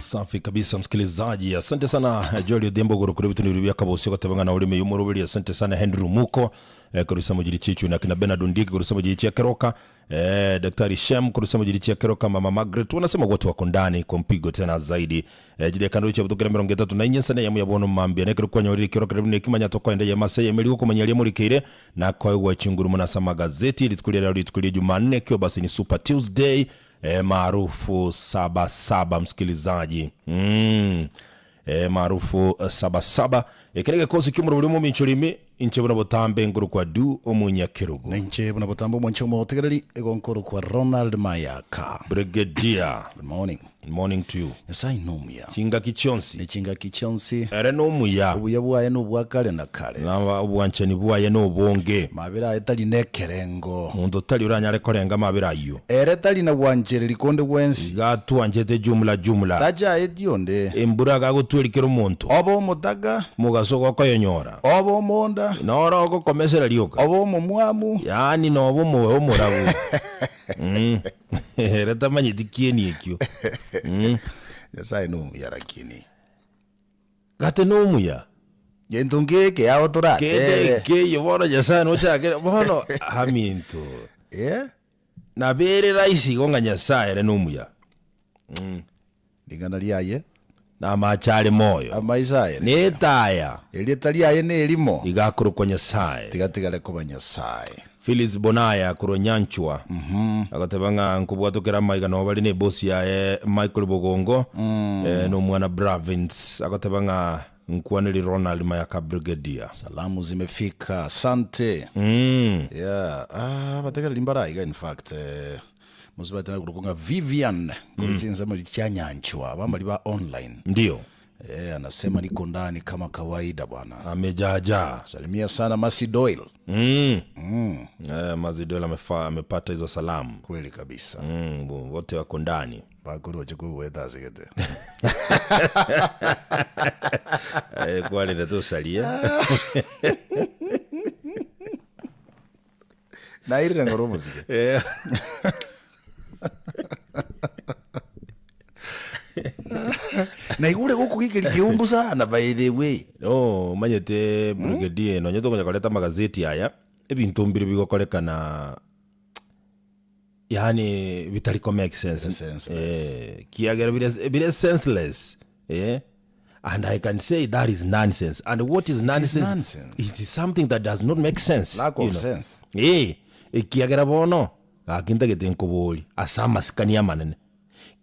Safi kabisa msikilizaji. Asante sana Jolio Dembo gurukuru bitu nirubia kabosio katabanga na ulime yumurubiri. Asante sana Henry Muko kurusa mujiri chichu na kina Bernard Ndiki kurusa mujiri chia Keroka, Daktari Shem kurusa mujiri chia Keroka, Mama Margaret. Wanasema watu wako ndani kwa mpigo tena zaidi. Jide kando cha butukira mirongo 3 na inye sana yamu yabono mambia nekiru kwa nyori Keroka ribine kimanya toko ende ya masa ya meligo kumanyali muri kire na kwa uwa chinguru muna sama gazeti litukulia Jumanne kio basi ni Super Tuesday. Maarufu 77 msikilizaji. Maarufu 77 kirege kozi kimuru mu minchurimi inchebuna botambe nguru kwa du omunya Kirugu na inchebuna botambe mwancho mo tegerali egonkuru kwa Ronald Mayaka. Brigadier, good morning. Good morning to you. Yesai nomya Chinga kichonsi. Ni chinga kichonsi. Ere nomuya. Ubuya bwaye n'ubwakale na kale. Na ubwanche ni bwaye n'obonge. Mabira etali nekerengo. Mundu tali uranyare korenga mabira yo. Ere tali na wanjere likonde wensi. Gatu anjete jumla. Taja edionde. Embura ga gutwirikira umuntu. Obo mutaga. Mugasoko koyonyora. Obo monda. Nora oko komesera lyoka. Obo mumwamu. Yani nobo muwe omurabu. Reta manyitikieni ekyo. Yesai nomya rakini. Gate nomuya. Yentungeke yao turate. Ke yobora yesai no chake bono haminto. Na bere raisi gonga nyasai re nomuya. Lingana liaye. Na machale moyo. Amaisaye. Netaya. Elitaliaye ne elimo. Igakuru kwa nyasai. Tigatigale kwa nyasai. Phyllis Bonaya kuronyanchwa. Akatebanga nkubwatukira maiga no bali ne boss ya Michael Bogongo. No mwana Bravins. Akatebanga nkuaneli Ronald Mayaka Brigadier. Salamu zimefika. Asante. Yeah. Bategala limbaraiga in fact. Muzibatana kurukunga Vivian. Kuruchinza mchanyanchwa. Bamba liba online. Ndio. Anasema niko ndani kama kawaida bwana. Amejaja. Salimia sana Masi Doyle. Masi Doyle amepata hizo salamu. Kweli kabisa. Wote wako ndani. Bakuru wachiku weta zigete. Kwali neto salia. Na hiri ngoromo zige. Na igure guku gikiri kiumbu sana by the way. No, manyete Brigadier no nyeto koleta magazeti aya ebintu mbiri bigokorekana yani vitali make sense. Kiagera bile senseless. And I can say that is nonsense. And what is nonsense? It is something that does not make sense. Lack of sense. Kiagera bono akinta getenko boli asama skania manene.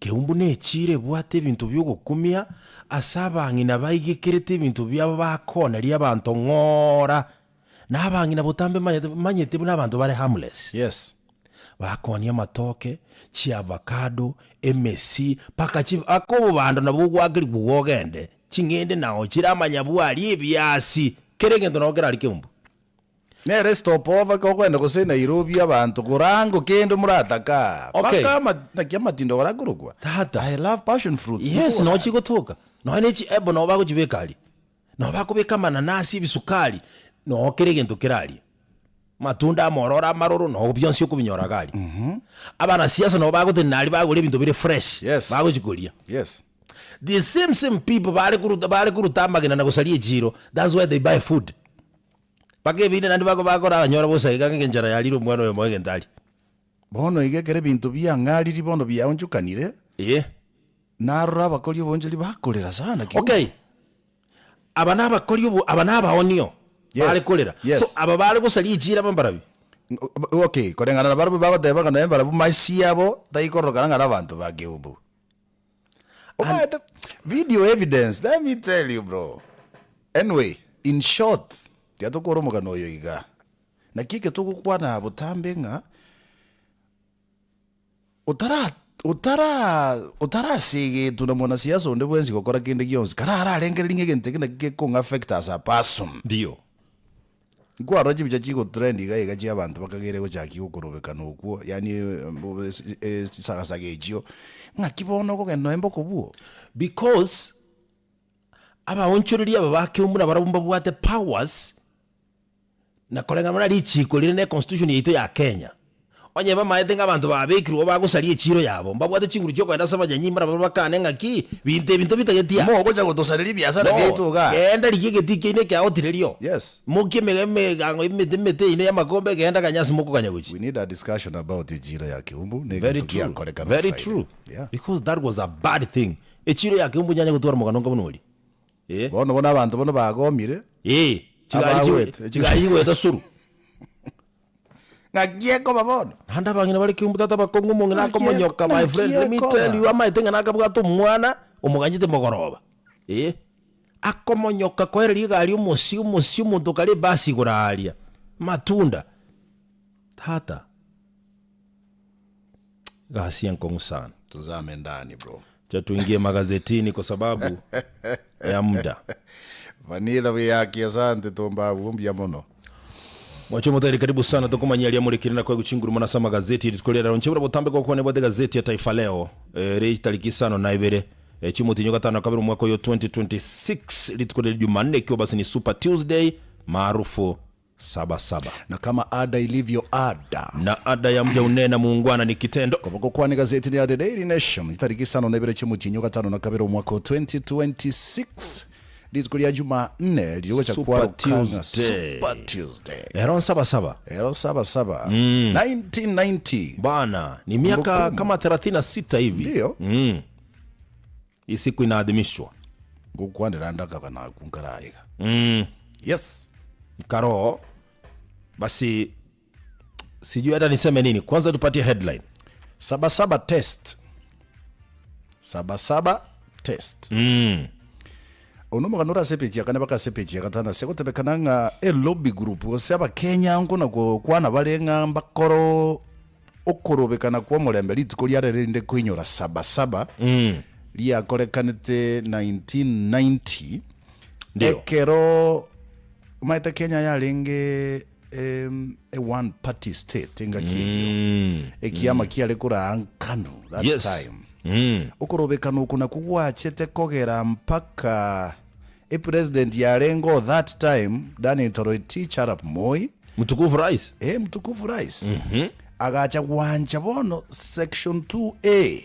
Keumbu nechire bwate bintu byogukumia asabangina bayigikirite bintu byabo bakona ri abantu ngora nabangina butambe manyete n'abantu bari harmless. Yes. Bakonia matoke chi avocado MSC pakachi akobo bando nabugwagiri bugogende chingende naho chiramanya bwali ebyasi keregendo nogera ari keumbu. Nere stop over ko enda kose Nairobi abantu kurango kendo murataka. Paka nakiama tindo waragurugwa. Tata I love passion fruit. Yes, no chikotoka. No nechi ebo no bako jibekali. No bako beka mananasi bisukali. No keregendo kirali. Matunda morora maroro no byonsi kubinyora gali. Abana siasa no bako tenali bako lebintu bire fresh. Yes. Bako chikulia. Yes. The same people bale kurutamba gena na kusalie jiro. That's why they buy food. Pake bine nandi bako ranyora bosa ikange njara yaliro mwana we mwege ndali. Bono igekere bintu bya ngaliri bono bya onjukanire. Narura bakoli bonjeli bakolera sana ki. Okay. Abana bakoli abana baonio. Bale kolera. So aba bale kusalie jira bambarabi. Okay, korengana na barabu bako teba kana embarabu maisi yabo taikoroka ngara abantu bageumbu. The video evidence, let me tell you bro. Anyway, in short, tiatokoro mugano yo iga. Na kike tukukwana butambe nga utara sige tunamona siasa onde bwenzi kokora kinde gyonzi karara arengelinge gente kina kike affect as a person. Ndio. Kwa roji bichachiko trend iga chia abantu bakagere ko chaki ukorobeka nuko yani sagasage ejio ngakibono ko geno embo kubuo because aba onchuriri aba bakeumura barabumba bwate powers na kolenga mwana lichiko lile ne constitution yetu ya Kenya onye bamaete ng'abantu babekirwe bagosaria echiro yabo mbabwate chinguru chokwenda ase abanyanyimba nabo bakane ng'aki binto bitagetia mogocha gotosareri biasara bietuga genda rigie geti kiine kiagotirerio yes mukie megango imete ine ya makombe genda kanyasi moko kanyaguchi. we need a discussion about ejira ya Kiumbu Very true. yeah. Because that was a bad thing. Echiro ya Kiumbu nyanya gutwara muganonga bunuri bona abantu bono bagomire chigali gweta suru ngagieko babono handa bangina bali Kiumbu tata bakongo mongi nako monyoka my friend, let me tell you ama itenga nakabwato mwana omuganyite mogoroba akomonyoka kwereri gali umusi muntu kali basi guralia matunda tata gasi yankongu sana. tuzame ndani bro, cha tuingie magazetini kwa sababu ya muda. vanila wiyaki asante tomba vumbi ya mono mwacho motari karibu sana tukumanyali ya mulikirina kwa kuchinguru mwana sa magazeti tukolera ronchebura botambe kwa kuone bode gazeti ya Taifa Leo rei tariki sano na ibere chimuti nyoka tano kabiri mwaka yo 2026 litukolera Jumanne ikiwa basi ni Super Tuesday maarufu 77 na kama ada ilivyo ada na ada ya mja unena muungwana ni kitendo kwa kwa ni gazeti ni ya The Daily Nation tariki sano na ibere chimuti nyoka tano na kabiri mwaka 2026 litukolera Jumanne liyoga cha kwa Super Tuesday Eron 77 1990 bana ni miaka kama 36 hivi ndio hii siku inaadhimishwa gukwandira ndaka kana kunkaraiga yes karo basi sijui hata niseme nini. Kwanza tupatie headline 77 test onomuganura sepechi kana baka sepechi katana sekotebekananga lobby group osaba Kenya ngona kwana balenga mbakoro okorobekana kwa mulembe lituko lyarerinde kwinyora 77 liakorekanite 1990 ekero umaita Kenya yarenge a one party state ingakio ekiyama kiale kura ankano that time ukorobekana ukuna kuwachete kogera mpaka president yarengo that time Daniel Toroitich arap Moi mtukufu rais mtukufu rais agacha kuanja bono section 2A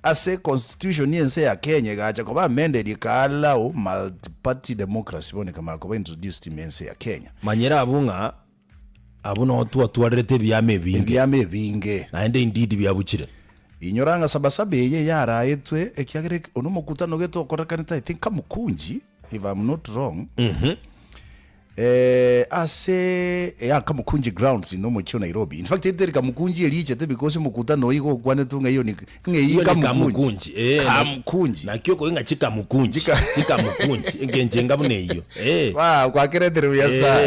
ase constitution yense ya Kenya gacha kwa amended ikala multi party democracy bone kama kwa introduced mense ya Kenya manyera abunga abuna otu atwarete byame binge na ende indeed byabukire inyoranga 77 ye yara etwe ekyagere onomukutano geto korekanita I think kamukunji if I'm not wrong ase kamukunji grounds ino mucho Nairobi. In fact ite kamukunji elichete because mukutano iko kwane tunga hiyo ni kamukunji kamukunji na kyoko inga chika mukunji ngenjenga bune hiyo kwa keredere ya sana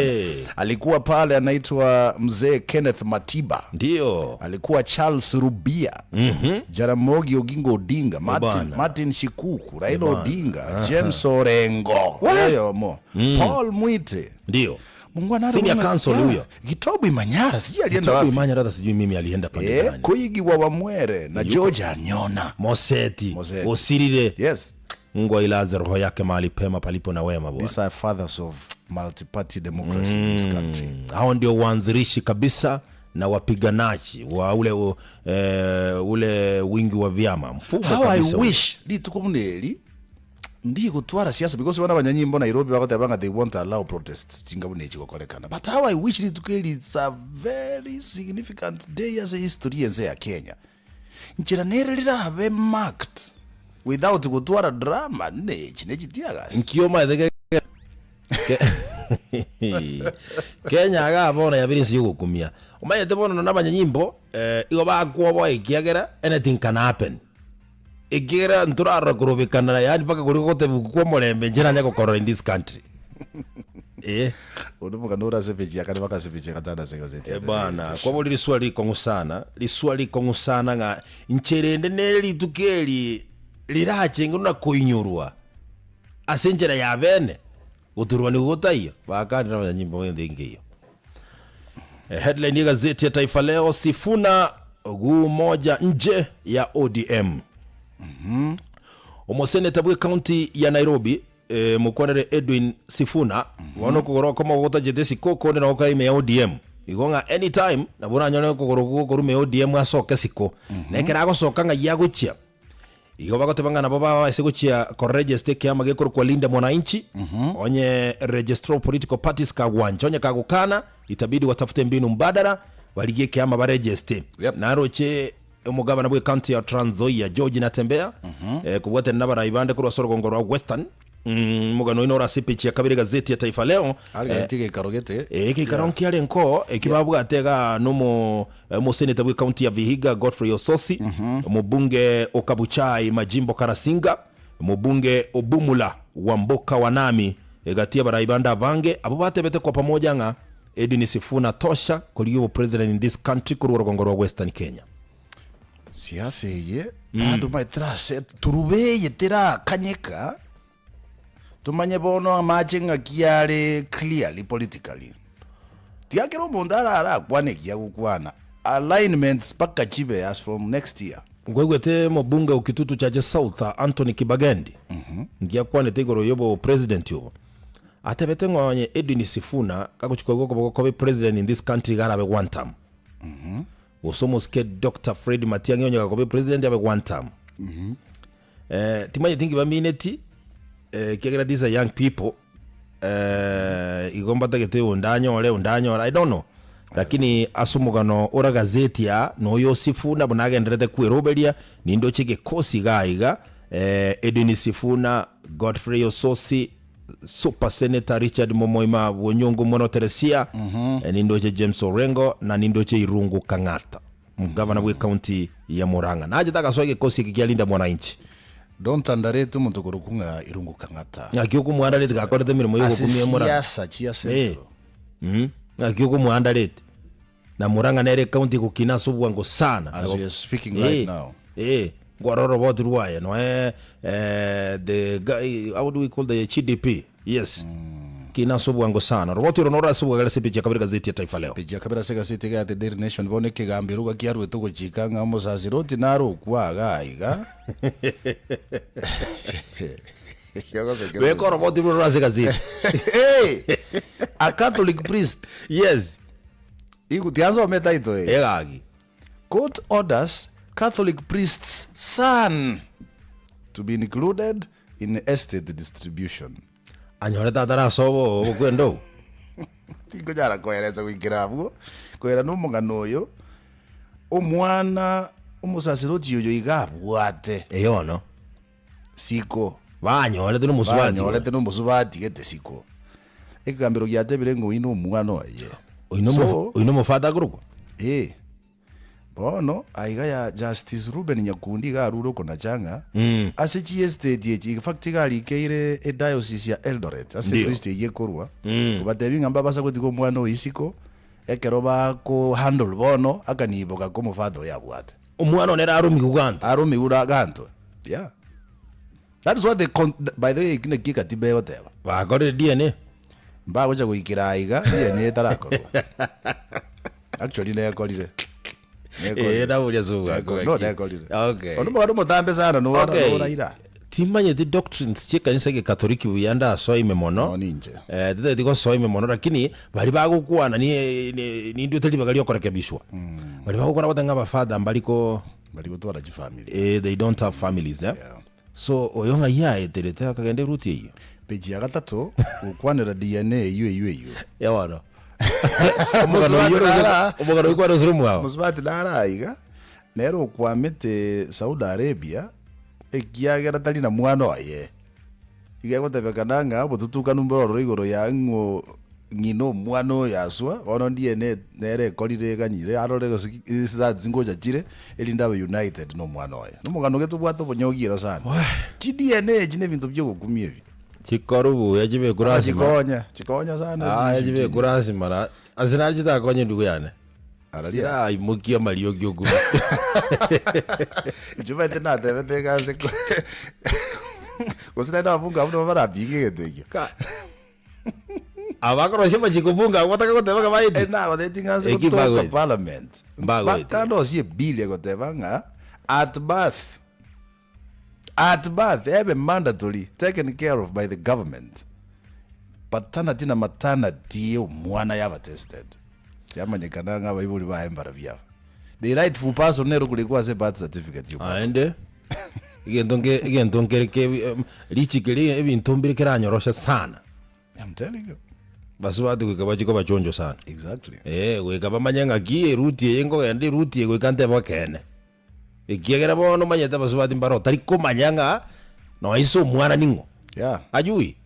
alikuwa pale anaitwa mzee Kenneth Matiba ndio alikuwa Charles Rubia Jaramogi Oginga Odinga Martin Shikuku Raila Odinga James Orengo mo Paul Mwite ndio Mungwana senior council huyo Gitobu Manyara sijui alienda wapi Manyara hata sijui mimi alienda pale gani Koigi wa Wamwere na George Anyona Moseti Osirire yes Mungu ailaze roho yake mahali pema palipo na wema bwana. These are fathers of multi-party democracy in this country. Hao ndio waanzilishi kabisa na wapiganaji wa ule wingi wa vyama mfumo kabisa. How I wish litukumneli ndi gutwara siasa because wana banyanyimbo Nairobi bakatebanga they want to allow protests chingabunechi kokolekana but how I wish litukeli it's a very significant day as a history ya Kenya nchira nerelira have marked without gutwara drama nechitiagas nkioma etheke Kenya agabona yabirisi yugukumia umayete bono na banyanyimbo igo bakwobo ikiagera anything can happen ikira nturara kurubikana yani paka kuri kote kwa mulembe njira nyako korora in this country unomuka nura sepeji akani baka sepeji katanda segazeti bana kwa boli liswali kongu sana nga ncherende neli tukeli lirache nguna koinyurwa asenjera ya bene uturwa ni gutaiyo bakandi na nyimbo wende ngiyo headline ya gazeti ya Taifa Leo Sifuna guu moja nje ya ODM Omoseneta bwe county ya Nairobi mukwanere Edwin Sifuna wano kugoroka kama gota jedesi koko na okarime ya ODM igonga anytime na buna nyone kuguru me ODM asoke siko nekera gosoka nga yaguchia igo bagotebanga nabo baba guchia ko register kiama gekuru kwa linda mwananchi onye registrar political parties kagwanja onye kagukana itabidi watafute mbinu mbadala waligie kiama ba register naroche umugabana bwe county ya Trans Nzoia George Natembea kubwate nabara ibande kuru sorogongoro Western mugano ino rasipichi ya kabiri gazeti ya Taifa Leo aligatike karogete kikaronki alenko ekibabwa atega no mo senator bwe county ya Vihiga Godfrey Ososi mubunge Okabuchai Majimbo Karasinga mubunge Obumula wa Mboka Wanami gatia baraibanda bange abo batebete kwa pamoja nga Edwin Sifuna tosha kuliyo president in this country kuru rogongoro Western Kenya siasa ye bado maitrase turubeye tera kanyeka tumanye bono amachinga kiale clearly politically tiakero mondara ara kwane kia kukwana alignments paka chibe as from next year ngwegwete mobunge ukitutu cha South Anthony Kibagendi ngia kwane tegoro yobo president yobo atebete ngwanye Edwin Sifuna kakuchukwa ko president in this country garabe one term osomoske Dr. Fred Matiang'i onye kakobe president yabe one term timaje tingi bamineti kegera these young people igomba tagete undanyo I don't know lakini asumugano ora gazeti ya no Sifuna bunagenderete kweroberia nindo chike kosi gaiga Edwin Sifuna Godfrey Ososi Super Senator Richard Momoima Wonyongo Mono Teresia nindoche James Orengo na nindoche Irungu Kangata governor we county ya Murang'a naje taka soge kosi kikialinda mwananchi don't underrate muntu kurukunga Irungu Kangata akiuko muandarete gakorete mirimo yo kumye Murang'a siasa chia centro akiuko muandarete na Murang'a nere county kukina subwango sana as we are speaking right now Guaroro about Ruaya, no the guy, how do we call the CDP? Yes. Kina subwango sana. Roboti ronora subwagala sepicha kabira gazeti ya Taifa Leo. Picha kabira sega siti ga the Daily Nation bone kigambiruga kiarwe tuko chikanga musaziroti naro kwaga iga. Weko roboti ronora sega zeti. Hey! A Catholic priest. Yes. Iku tiazo meta ito Egagi. Court orders Catholic priest's son to be included in estate distribution. Anyore tatara sobo kwendo. Tiko jara koereza wikirabu. Koera numugano yo. Omwana umusasiroti yoyo igabwate. Eyono. Siko. Banyore tino musubati. Banyore tino musubati gete siko. Ekambiro gyatebire ngo ino omwana oye. Oino mufata guruko. Bono aiga ya Justice Ruben Nyakundi ga ruro kona changa ase estate ye in fact gali keire e diocese ya Eldoret ase priest ye korwa kubatebi ngamba basa kwetiko mwana oisiko ekero ba ko handle bono akaniboka como fado ya bwate omwana onera arumi kuganta arumi ura ganto yeah that is what they by the way kine kika tibe whatever ba gore DNA ba goja kuikira aiga DNA tarako actually ne yakolire era ulia zuwa no nekolire okay ono mutambe sana no ora ira timanye the doctrines che kanisa ke katoliki buyanda so imemono no ninje dede diko so imemono lakini bali bagukwana ni ndio tali bagali okorekebishwa bali bagukwana batanga bafada mbaliko twara ji family they don't have families yeah. So oyonga ya eterete akagende ruti hiyo page ya gatatu ukwanira DNA iyo yawano omugano wiko rozrumu wao musbati lara iga nero kwamete Saudi Arabia ekiagera tali na mwana waye iga gotebekana nga abo tutuka numbero igoro ya ngo ngino mwana yaswa ono DNA nere kolire ganyire arore za zingoja jire elinda United no mwana waye nomugano getu bwato bonyogira sana DNA jine bintu byo gukumie chikorubu yajibe kurasima chikonya sana yajibe kurasima na asinali chitakonye ndugu yane alalia ai mukia malio gyogu jubete na tebete kaze kosita na bunga abuno bara bige gedege abakoro shema chikubunga wataka koteba kama iti na wadetinga se kutoka parliament bakando si bill gotebanga at birth ebe mandatory taken care of by the government paternity na maternity mwana yava tested yamanyikana nga baibuli baembara byabo the rightful person nero kulikuwa se birth certificate aende igento ngereke lichikeli ebintu mbiri kiranyorosha sana. I'm telling you. Basi watu kwikaba bachonjo sana. Exactly. Kwikaba manyanga gie ruti yengo yandi ruti kwikante bakene. Ikiegera bono manyeta basi watu mbaro tariko manyanga no iso mwana ningo. Yeah. Ajui.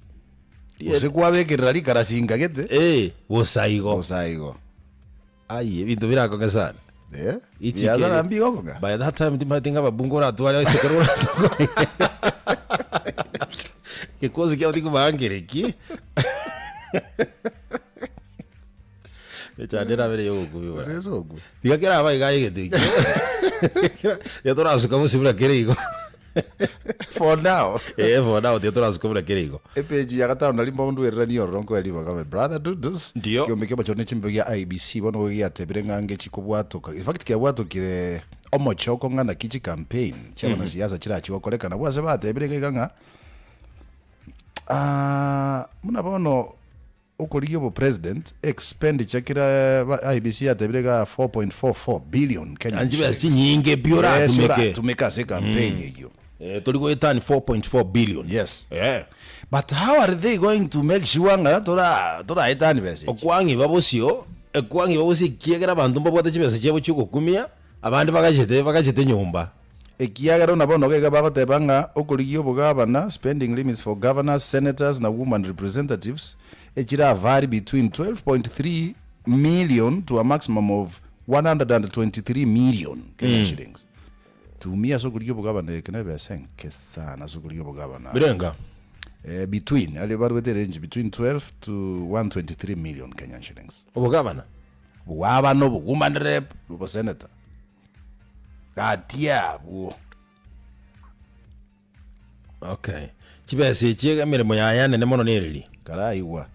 Usikuwa bekirira likarasinga gete. Usaigo. Ai ebintu birako sana. Yazara mbigo konga. By that time ndimatinga babungura twale sekerura. Kikozi kia tiko bangereki. Echadera bere yo kubiwa. Seso ku. Diga que era vai gai que. Ya tora su como sibra querigo. For now. For now ya tora su como querigo. Epeji yakata unalimba mundu erani oronko eliva kama brother do this. Ndio. Kyo mekeba chone chimbe ya IBC bono ya tebrenga nge chikobwato. In fact kia bwato kire omochoko ngana kichi campaign. Chama na siasa chira chiwakoleka na bwase batebrenga ganga. Muna bono ukoliyo president expenditure kira IBC atebirega 4.44 billion Kenya. Anjibe si nyinge biora tumeka se campaign hiyo. Toliko etani 4.4 billion. Yes. But how are they going to make sure nga tora etani bese? Okwangi babosi kiegera bantu mbabwata chibese chebo chukukumia abandi bakachete nyumba. Ekiagera unabono kega bakotebanga ukoliyo bugabana spending limits for governors, senators na women representatives echira vary between 12.3 million to a maximum of 123 million Kenya shillings. Tumia sokoliyo bugabana kenebe senke sana sokoliyo bugabana. Birenga. Between alibarwete range between 12 to 123 million Kenyan shillings. Bugabana. Bugabana woman rep bubo senator. Katiabu. Okay. Chibese chiega mirimo ya yane ne mono nerili. Karaiwa.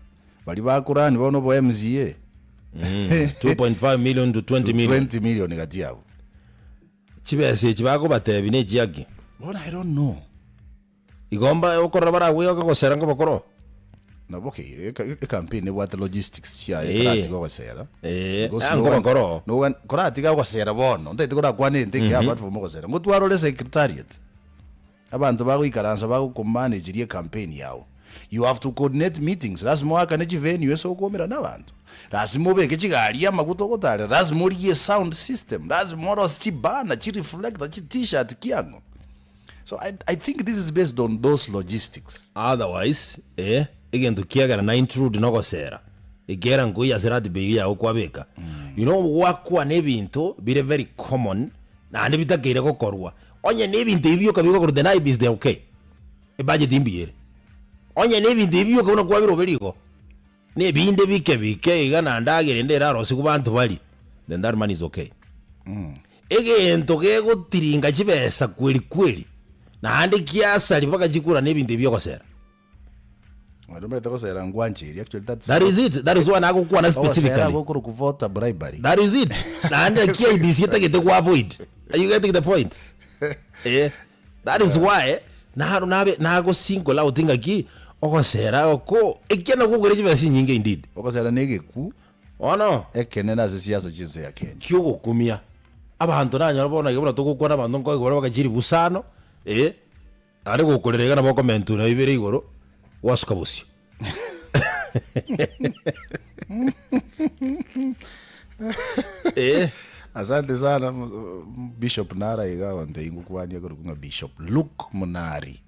Bali bakurani bono bo MCA. 2.5 million to 20 million. 20 million katiabu. Chibese chibako batebi ne chiagi. Bona I don't know. Igomba okorra bara weyo ko seranga bakoro. Na boke campaign what logistics chia karati ko sera. Ango bakoro. No karati ko sera bono. Ndete kora kwane ndeke apart from ko sera. Mutwaro le secretariat. Abantu bako ikaransa bako ko manage rie campaign yao. You have to coordinate meetings. Lazima akane venue eso komera nabantu. Lazima obeke chigali amakuto kotale. Lazima rie sound system. Lazima oros chibana chi reflector chi t-shirt kiango. So I think this is based on those logistics. Otherwise, again to kiagara na intrude no gosera. Igera nguya serati be ya okwabeka. You know wakwa nebinto bire very common na ande bitakire gokorwa. Onye nebinto ibyo kabiko ko deny bis de okay. E budget imbiere. Onye nebinto ibyo ko no kwabiro berigo. Nebinde bike igana ndagere ndera rosi kubantu bali. Then that man is okay. Egento gego tiringa chibesa kweli. Na handi kiasa libaka jikura nebintu ibyo kosera. Wadomete kosera ngwanchiri actually that is it. That is why nago kwa na specifically. Kosera go kuvota bribery. That is it. Na handi kia IBC take to avoid. Are you getting the point? That is why nago single out thing aki okosera oko ekena kugore chibesi nyinge indeed. Okosera nege ku. Ono ekenena siasa chinse ya Kenya. Kyo kumia. Abantu nanya bona gebura tokukwana abantu ngo igora bakajiri busano. Ari gukorerega nabo comment na ibere igoro wasukabusi. Asante sana Bishop Nara igawa ndingu kwani yakurukunga Bishop Luke Munari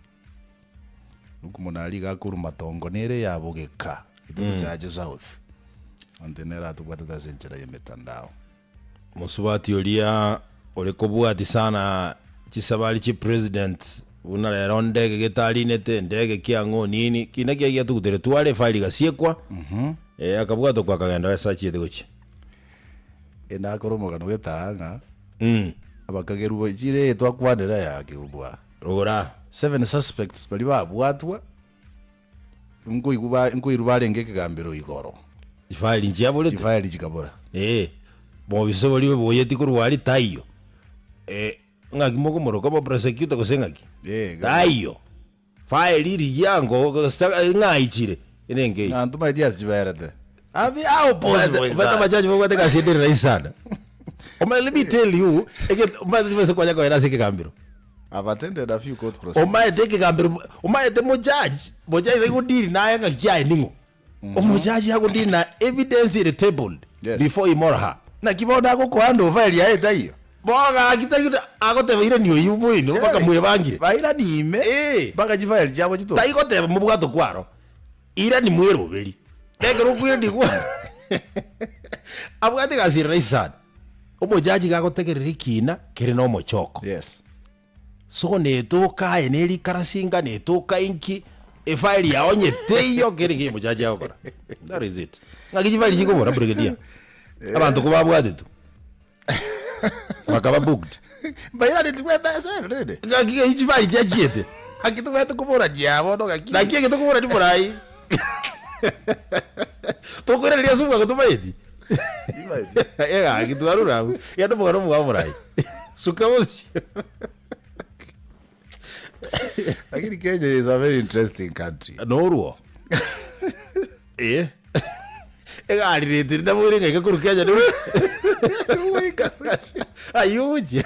gakuru matongo nere yabogeka iduka chaje South antenera tubata senchera yemetandao musubati olia olekobwati sana chisabali chi president unalera ndege getalinete ndege kiango nini kinagia ya tukutere twale file gasiekwa akabwato kwa kagenda research guchi ena koromoga no getanga abakageru chire twakwanira ya kibwa rogora 7 suspects bali babwatwa ngui rubarenge kigambiro igoro file njabole file jikabora bo bisoboli boyeti kurwali tayo ngakimoko moroko bo prosecutor kosengaki tayo file iri yango ngaichire inenge antuma ideas jiberete I mean, how possible is But that? majaji wako teka sidi rahisi sana. Let me tell you, umeze kwa yako yana siki kambiro. I've attended a few court proceedings. Umaye teke kambiro, umaye te mojaji teko diri na yanga kia ningo. Mojaji yako diri na evidence in the table before imora ha. Na kibona ako kwa ando file ya eta hiyo. Boga akitaki akote ire niyo yubu ino baka muye bangire. Baira ni ime. Baka jifile jabo chito. Tai kote mubugato kwaro. Ira ni mwero beli. Negro kwire ni kwa. Abugate gasira isana. Omojaji gagotegerera ikina kiri no mochoko. Yes. So netoka eneri karasinga netoka inki file ya onye teyo kiri ngi mojaji akora. That is it. Ngaki file chiko bora brigadier. Abantu ko babwate tu. Makaba booked. Baira ni twe besa rede. Ngaki hichi file chachiete. Akitu wetu kubora diabo no gaki. Na kiye kitu kubora ni borai. Tokore lia suka kutumaidi. Ega kitu arura. Ya ndo bora mu borai. Suka mosi. Lakini Kenya is a very interesting country. No ruo. Ega alirete na muri ngeke kuru Kenya ni. Ayuji.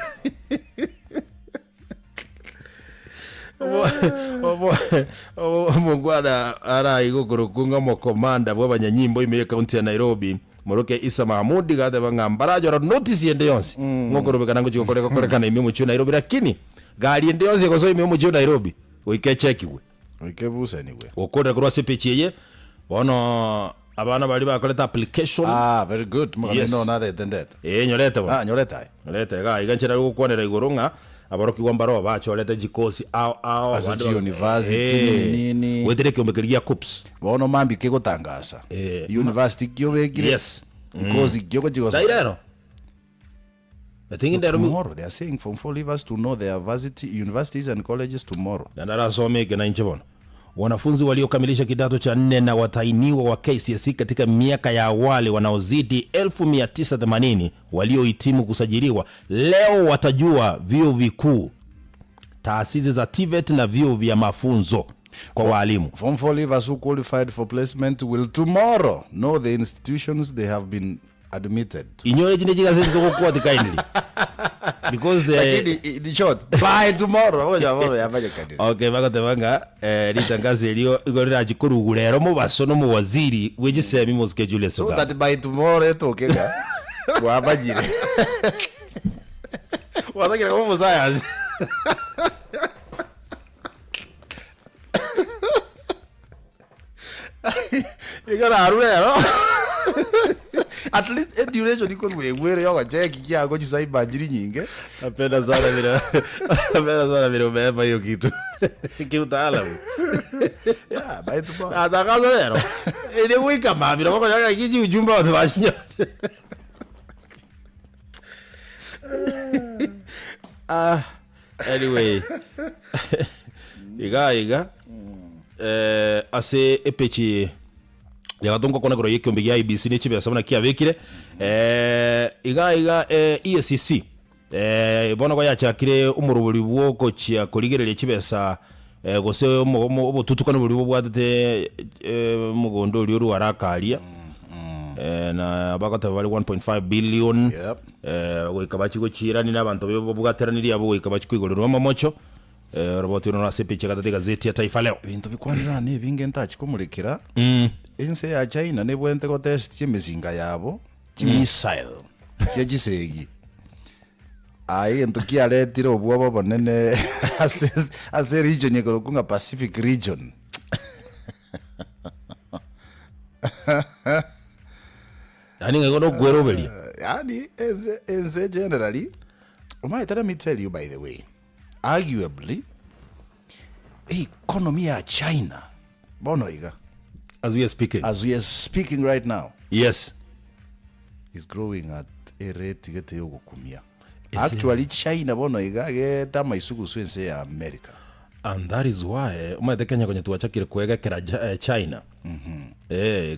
Mungwana ara igukuru kunga mo komanda bwa banyanyimbo ime county ya Nairobi Moroke Isa Mahmudi gade bangambara joro notice yende yonsi ngokuru bekana ngo korekana ime mu Nairobi lakini gari yende yonsi ko so ime mu Nairobi wike chekiwe wike busa anyway okora kro sepechiye bono abana bali bakoleta application very good mugano no nada than that nyorete bo nyorete ga iganchira gukonera igurunga abaroki wambaro bacholete jikosi as university nini wetere kyomekeria cups bono mambi kigutangasa university kyobekire yes because kyogo jigosa dairero I think tomorrow they are saying from 4 leavers to know their universities and colleges tomorrow nandara someke na inchebona wanafunzi waliokamilisha kidato cha 4 na watainiwa wa KCSE katika miaka ya awali wanaozidi 1980 waliohitimu kusajiliwa leo watajua vyuo vikuu, taasisi za TVET na vyuo vya mafunzo kwa walimu. Form 4 leavers who qualified for placement will tomorrow know the institutions they have been admitted. Inyore jine jiga sisi toko kwa kindly. Because in short by tomorrow yabaje kadiri. Okay bako tebanga litangazo elio igorira jikuru rero mu basono mu waziri wegisemi mu schedule so that by tomorrow etokega wabajire watagira ko muzayaz igara arurero at least a duration iko wegwere yoga check kiago chisaiba njiri nyinge napenda sana vile umeba hiyo kitu kiutaalamu yeah by tomorrow atakazo lero ile wika mami na kwa yaka kiji ujumbe wa bashinyo anyway iga ase epechi yagatunga kona koro yekyo ya IBC ni chibe sabona kia bekire iga EACC bono ko yachakire umuruburi bwoko chia koligerere chibesa gose obututukano buri bwatete mugondo uri warakalia na bakata bali 1.5 billion wekabachi go chirani nabantu bobwateraniri abo wekabachi kwigorerwa mamocho roboti no asepiche katete gazeti ya Taifa Leo bintu bikwanira ni binge ntachi kumulikira ense ya China ne bwente ko test yemizinga yabo missile kyegisegi ai entukia letiro obwo bonene as region yekorokunga Pacific region ani ngono gwero beli yani ense generally let me tell you by the way arguably economy ya China bono iga as we are speaking right now yes is growing at a rate gete yogukumia actually China bono iga geta maisuku swense ya America and that is why umate Kenya kwenye tuachakire kuega kera China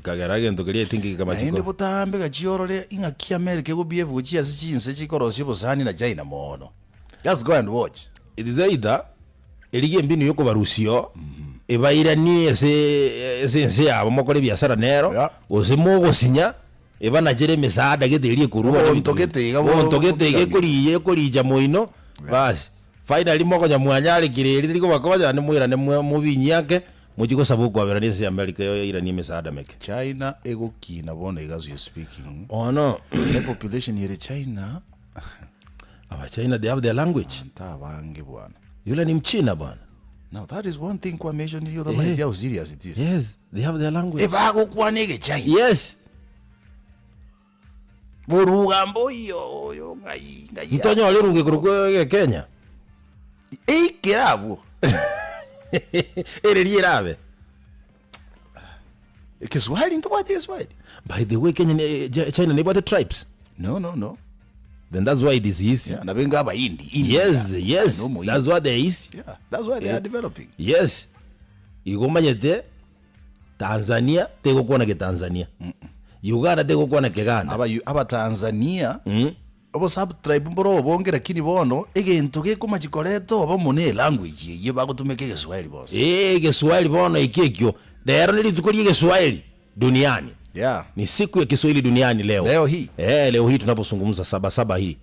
kagerage ndogerie tingi kama chiko ende botambe gachiorore inga ki America go behave gochia sichinse chikorosyo bosani na China mono just go and watch it is either elige mbinu yoko barusio ibairani ese abo mokore biashara nero Yeah. osimo gosinya eba na jere mesada getherie kurua ontogete kurija moino basi finally moko nyamwanya ari kiriri riko bakoja ni mwira ne mubinyi yake mujiko sabu kwa vera nese America yo ira ni mesada meke China egokina bona as you speaking. oh no The population here China aba China they have their language anta bangi bwana. yule ni mchina bwana. Now that is one thing kwa mention you the mind how serious it is. Yes, they have their language. Ebago kwa nige China. Yes. Borugambo yo ngai. Mtonyo aliruge kuruge Kenya. Kirabo. Erirabe. Kiswahili ndo what is Swahili? By the way, China neighbor the tribes. No. Then that's why this is. Yeah, na benga ba Indi. Yes. That's what there is. Yeah, that's why they are developing. Yes. Igomanyete Tanzania tego kuona ke Tanzania. Uganda tego kuona ke Uganda. Aba Tanzania. Obo sub tribe mboro bongera kini bono egentu ge kumachikoleto obo mune language ye bagutumeke Kiswahili boss. Kiswahili bono ikekyo. Lero nilitukolie Kiswahili duniani. Yeah. Ni siku ya Kiswahili duniani leo. Leo hii tunapozungumza saba hii.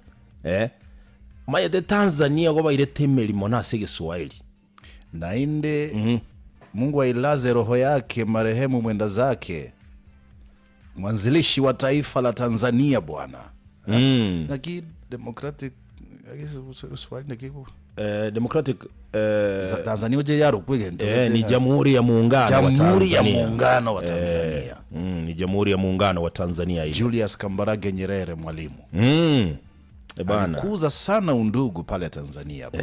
Mayete Tanzania kwa ile temeli monase Kiswahili. Na inde Mungu ailaze roho yake marehemu mwenda zake. Mwanzilishi wa taifa la Tanzania bwana. Naki democratic Swahili nakiku. Democratic Tanzania uje yaro kwegento. Ni Jamhuri ya Muungano wa Tanzania. Jamhuri ya Muungano wa Tanzania. Ni Jamhuri ya Muungano wa Tanzania hii. Julius Kambarage Nyerere mwalimu. Bana. Alikuza sana undugu pale Tanzania bro.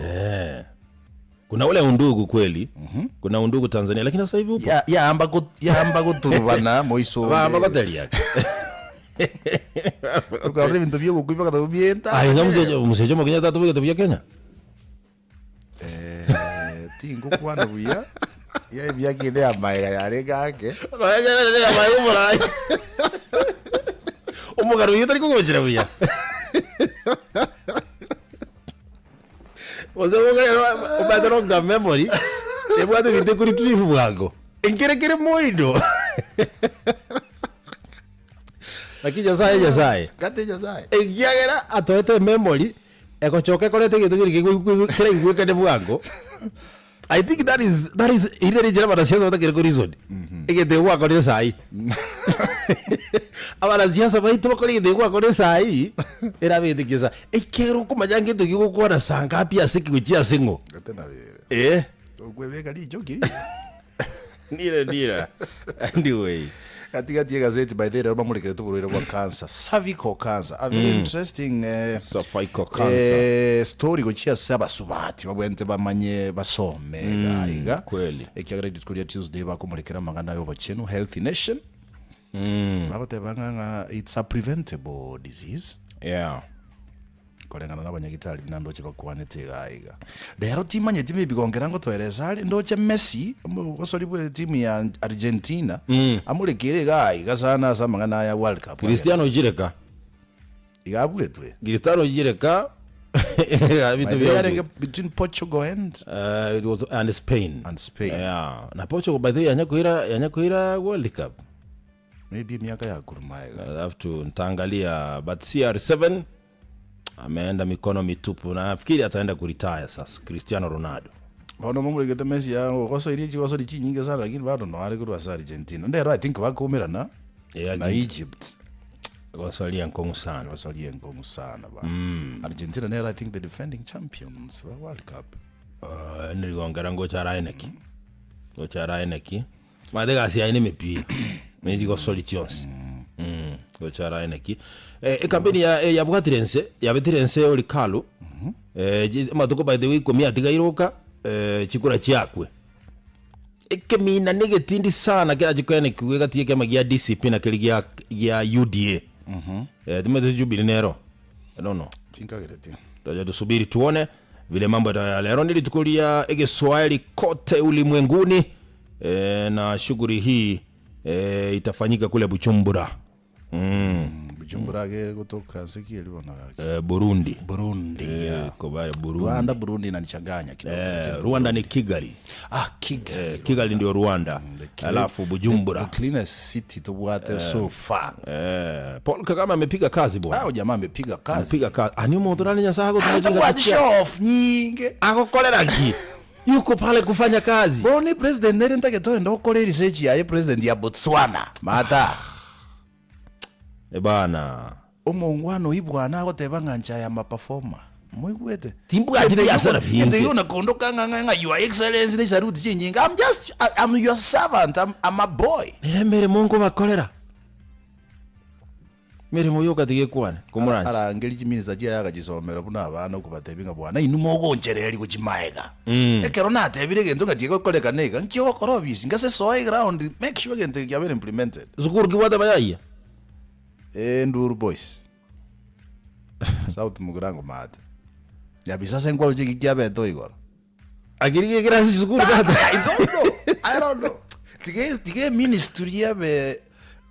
Kuna ule undugu kweli. Kuna undugu Tanzania lakini sasa hivi upo. Ya amba kuturubana moiso. Amba kotelia. Ukaone bintu byo kuipa kata bienta. Ai ngamusejo mokenya tatu byo tubya Kenya. Tingo kwana buya. Ya byakine amaiga yare gake. Roya ne amaiga murai. Umugaru yitari kugochira buya. Ubateronga memory. Ebwate binte kuri trifu bwango. Engerekere moido. Akija sai. Gate jasai. Egiagera atoete memory. Ekochoke kolete gitu kire igweka ne bwango. I think that is ile jera barasiasa batakire ko reason. Egete wako ne sai. Abarasiasa baito bakore de wako ne sai. Era bide kisa. Ekero kumajange to gikukora sanga pia sikikuchia singo. Gate na bere. Ogwebeka lijo kiri. Nira. Anyway. Katika tia gazeti by the way bamulekere tuburire kwa cancer, cervical cancer. A very interesting cervical cancer. Story gochia saba subati babwente bamanye basome gaiga. Kweli. Ekiagara ditukuria Tuesday bakumulekera mangana yo bachenu Healthy Nation. Babote banganga it's a preventable disease. Yeah. Kolengana n'abanyagitari nandoche bakwanete gaiga. Lero timanye time bigongera ngo twerezali ndoche Messi gosori bwe timu ya Argentina amulekere gaiga sana samangana ya World Cup. Cristiano jireka. Igabwetwe. Cristiano jireka. Between Portugal and it was and Spain. Yeah. Na Portugal by the way yanyakuira World Cup. Maybe miaka ya kurumaiga. I have to ntaangalia but CR7 ameenda mikono mitupu na nafikiri ataenda kuretire sasa Cristiano Ronaldo. Bano mumulekete Messi ya goso iriji goso dichinyiga sana lakini bado no ari kurwa sa Argentina. Ndero I think bakomera na Egypt. Gosalia nkongu sana ba. Argentina ndero I think the defending champions wa World Cup. Niligongera ngochara eneki. Madega si aine mepi. Mezi gosoli chons. Gochara eneki. Kampeni ya Bugatirense oli Kalu. Matuko by the way komia tigairoka chikura chiakwe. Ekemina negetindi sana kila jikene kuweka kama gia discipline kili ya UDA. Tumezo jubilinero. I don't know. Tinka gereti. Taja tusubiri tuone vile mambo ya leo nilitukulia Kiswahili kote ulimwenguni na shughuli hii itafanyika kule Bujumbura. Bujumbura ge kutoka sikia libona Burundi. Yeah. Kwa Burundi. Burundi inanichanganya kidogo. Rwanda ni Kigali. Kigali. Kigali ndio Rwanda. Alafu Bujumbura. The cleanest city to water so far. Paul Kagame amepiga kazi bwana. Jamaa amepiga kazi. Amepiga kazi. Ani umuntu nani nyasago tunajinga. Kwa show off nyinge. Akokolera ki. Yuko pale kufanya kazi. Boni president nere ntake to ndo kole research ya president ya Botswana. Mata. Bana. Omongwano ibwana agoteba nganja ya performer. Mwigwete. Timbu ati ya sara pinge. Ende yona kondoka nganga your excellency ne saruti chinyinga. I'm your servant. I'm a boy. Mere mongo bakolera. Mere moyoka tigekwane kumuranje. Arangeli chiminisa jya yakagisomera buna abana kubatebinga bwana inumo gonchereri kuchimaega. Ekero natebire gento ngatiye koleka nega nkyo korobisi ngase soy ground make sure gento yabe implemented. Zukuru kiwata bayaya. Nduru boys. South Mugurango mate. Ya bisasa ngwalo chiki yabe to igoro. Agirige grasi zukuru kata. I don't know. Tige ministry yabe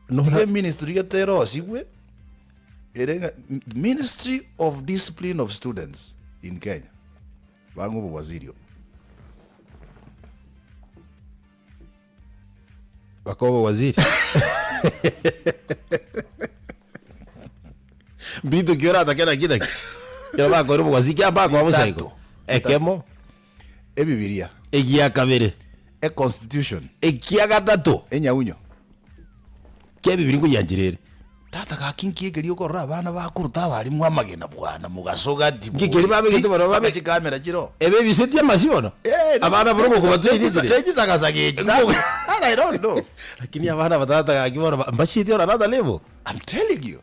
tige ministry yatero sigwe. Ministry of Discipline of Students in Kenya. Bangu waziri. Bakobo waziri. Mbito kiora atakena kida. Kira bako rubo waziri kya bako amusaiko. Ekemo. Bibilia. Egia kabere. Constitution. Egia gatatu. Enyaunyo. Ke bibiri kuyanjirere. Tata kakinki egeri okorra abana bakuruta bali mwamagena bwana mugasoga dibu. Ngikeri babe gete baro babe chikamera chiro. Ebe biseti amasibono. Abana baro ko batwirizire. Legisagasageje. I don't know. Lakini abana batata kakibona mbashiti ora nada level. I'm telling you.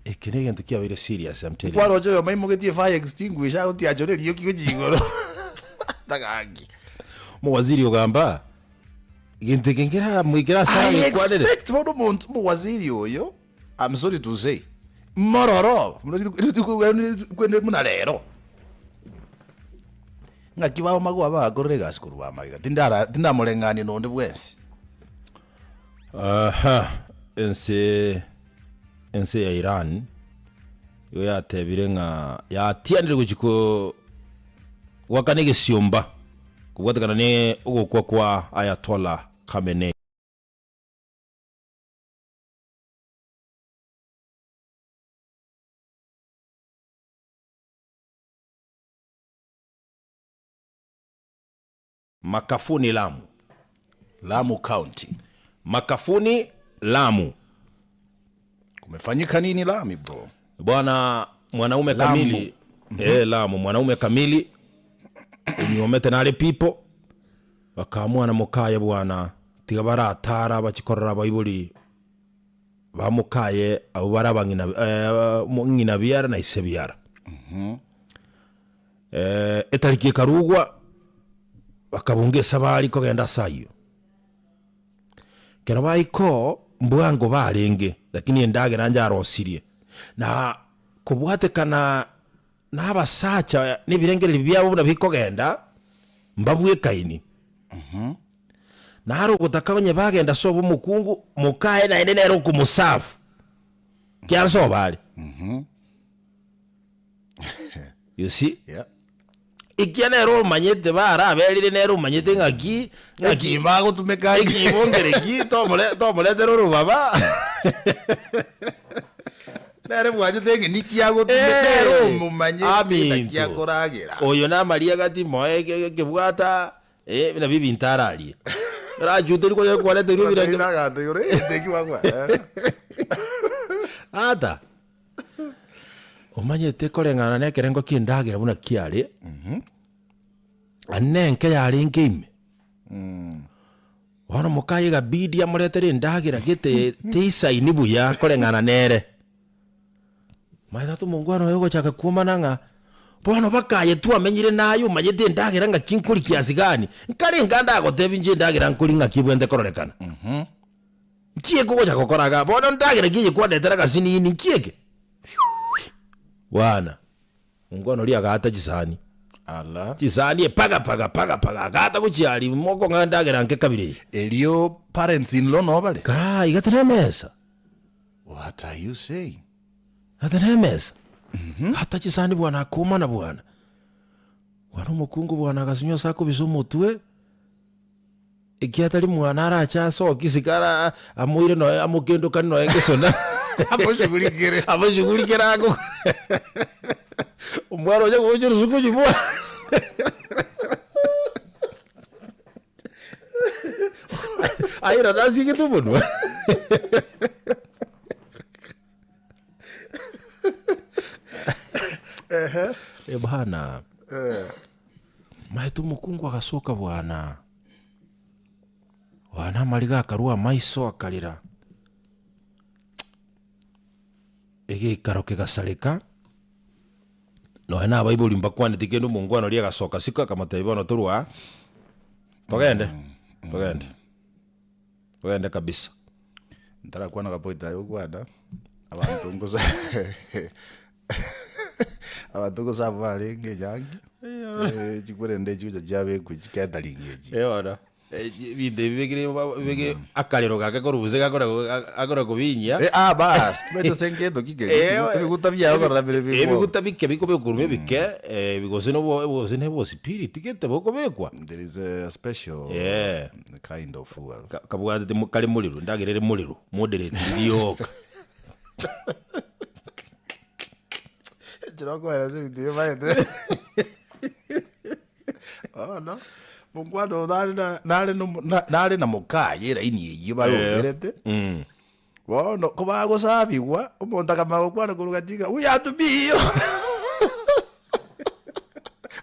Ekenege ntukia very serious I'm telling you. Kwaro jo mai mugetie fire extinguisher uti ajoreri yo kigojigoro. Takagi. Mu waziri ogamba. Gintekengera muigira sana kwanere. Expect for umuntu mu waziri oyo. I'm sorry to say. Mororo. Kwende muna lero. Ngakibaho magwa bakorega skuru ba mayiga. Tinda mulengani no ndi bwensi. Ense ya Iran yo yatebire nga yatianire gukiko wakanege siomba kubwatakana ne ugukwa kwa Ayatollah Khamenei. Makafuni Lamu County. Makafuni Lamu. Kumefanyika nini Lamu bro? Bwana mwanaume kamili. Lamu mwanaume kamili. Unyomete nale people. Bakamwa na mukaye bwana. Tigabara atara bachikorera bayibuli. Bamukaye abo barabangina ngina byara na isebyara. Etariki karugwa bakabungesa bali ko genda sayo. Kera bayiko mbwango barenge lakini endagera nja arosirie. Na kubwatekana n'abasacha n'ibirengere byabo nabiko genda mbabwe kaini. Naro gutakabanye bagenda sobo mukungu mukaye na ene nero kumusafu. Kyanso bali. You see? Yeah. Ikiana ero manyete bara abelire nero manyete ngaki mbago tumeka ikibongere ki tomole tero baba. Nere bwaje tenge nikiago tumeka mu manyete kiakoragira. Oyo na Maria gati moe kebwata na bibi ntarali. Raju teri ko kwale teri birenge na gate yore teki wagwa. Ata. Omanyete korengana ne kerengo kindagira buna kiale. Anenke yali ngime. Wana mukaye ga bidi amuletere ndagira gite tisa inibu ya korengana nere. Maitatu mungwano yogo chaka kumananga. Bwana bakaye tu amenyire nayo manyete ndagira nga kinkuri kiasi gani. Nkari nganda go tebinje ndagira nkuri nga kibwende kororekana. Kiye ko chaka koraga. Bwana ndagira giye kwa detera gasini ni kiyeke. Wana ngwano lia gata jisani ala jisani paga gata kuchiali moko ngandagera nke kabiri elio parents in law no bale ka igatana mesa. What are you saying? Athenemesa. Hata chisani bwana akuma na bwana. Wana mukungu bwana akasinyo sako bisumutwe. Ikiatali mwana arachaso kisikara amuire no amukendo kan no engesona. Amushugulikira ako. Umwaro je kujuru sukuji bwa. Aira nasi gitu bwana. Bwana. Maitu mukungu akasoka bwana. Wana maliga akarua maiso akalira. Ege karoke gasaleka. No ena Bible mbakwane tikendo mungwana lia gasoka sika kama taibano turwa. Togende. Togende kabisa. Ntara kwana kapoita yo kwada. Abantu ngoza. Abantu ngoza valinge jangi. Chikwende chicho jabe kuchikadalingeji. Ora. Binde bige akalero gake korubuze akora kubinya bas tweto sengeto kike biguta bya akora bire biguta bike biko bikurume bike bigose no spirit kete boko bekwa. There is a special kind of fuel kabwate mukali muliro ndagirere muliro moderate ndiyoka Jiroko era se video vai no Mungwano nare na mukaye ra ini yi ba yoberete wono kuba go sabigwa umuntu akamago kwana kurugatiga uya tubiyo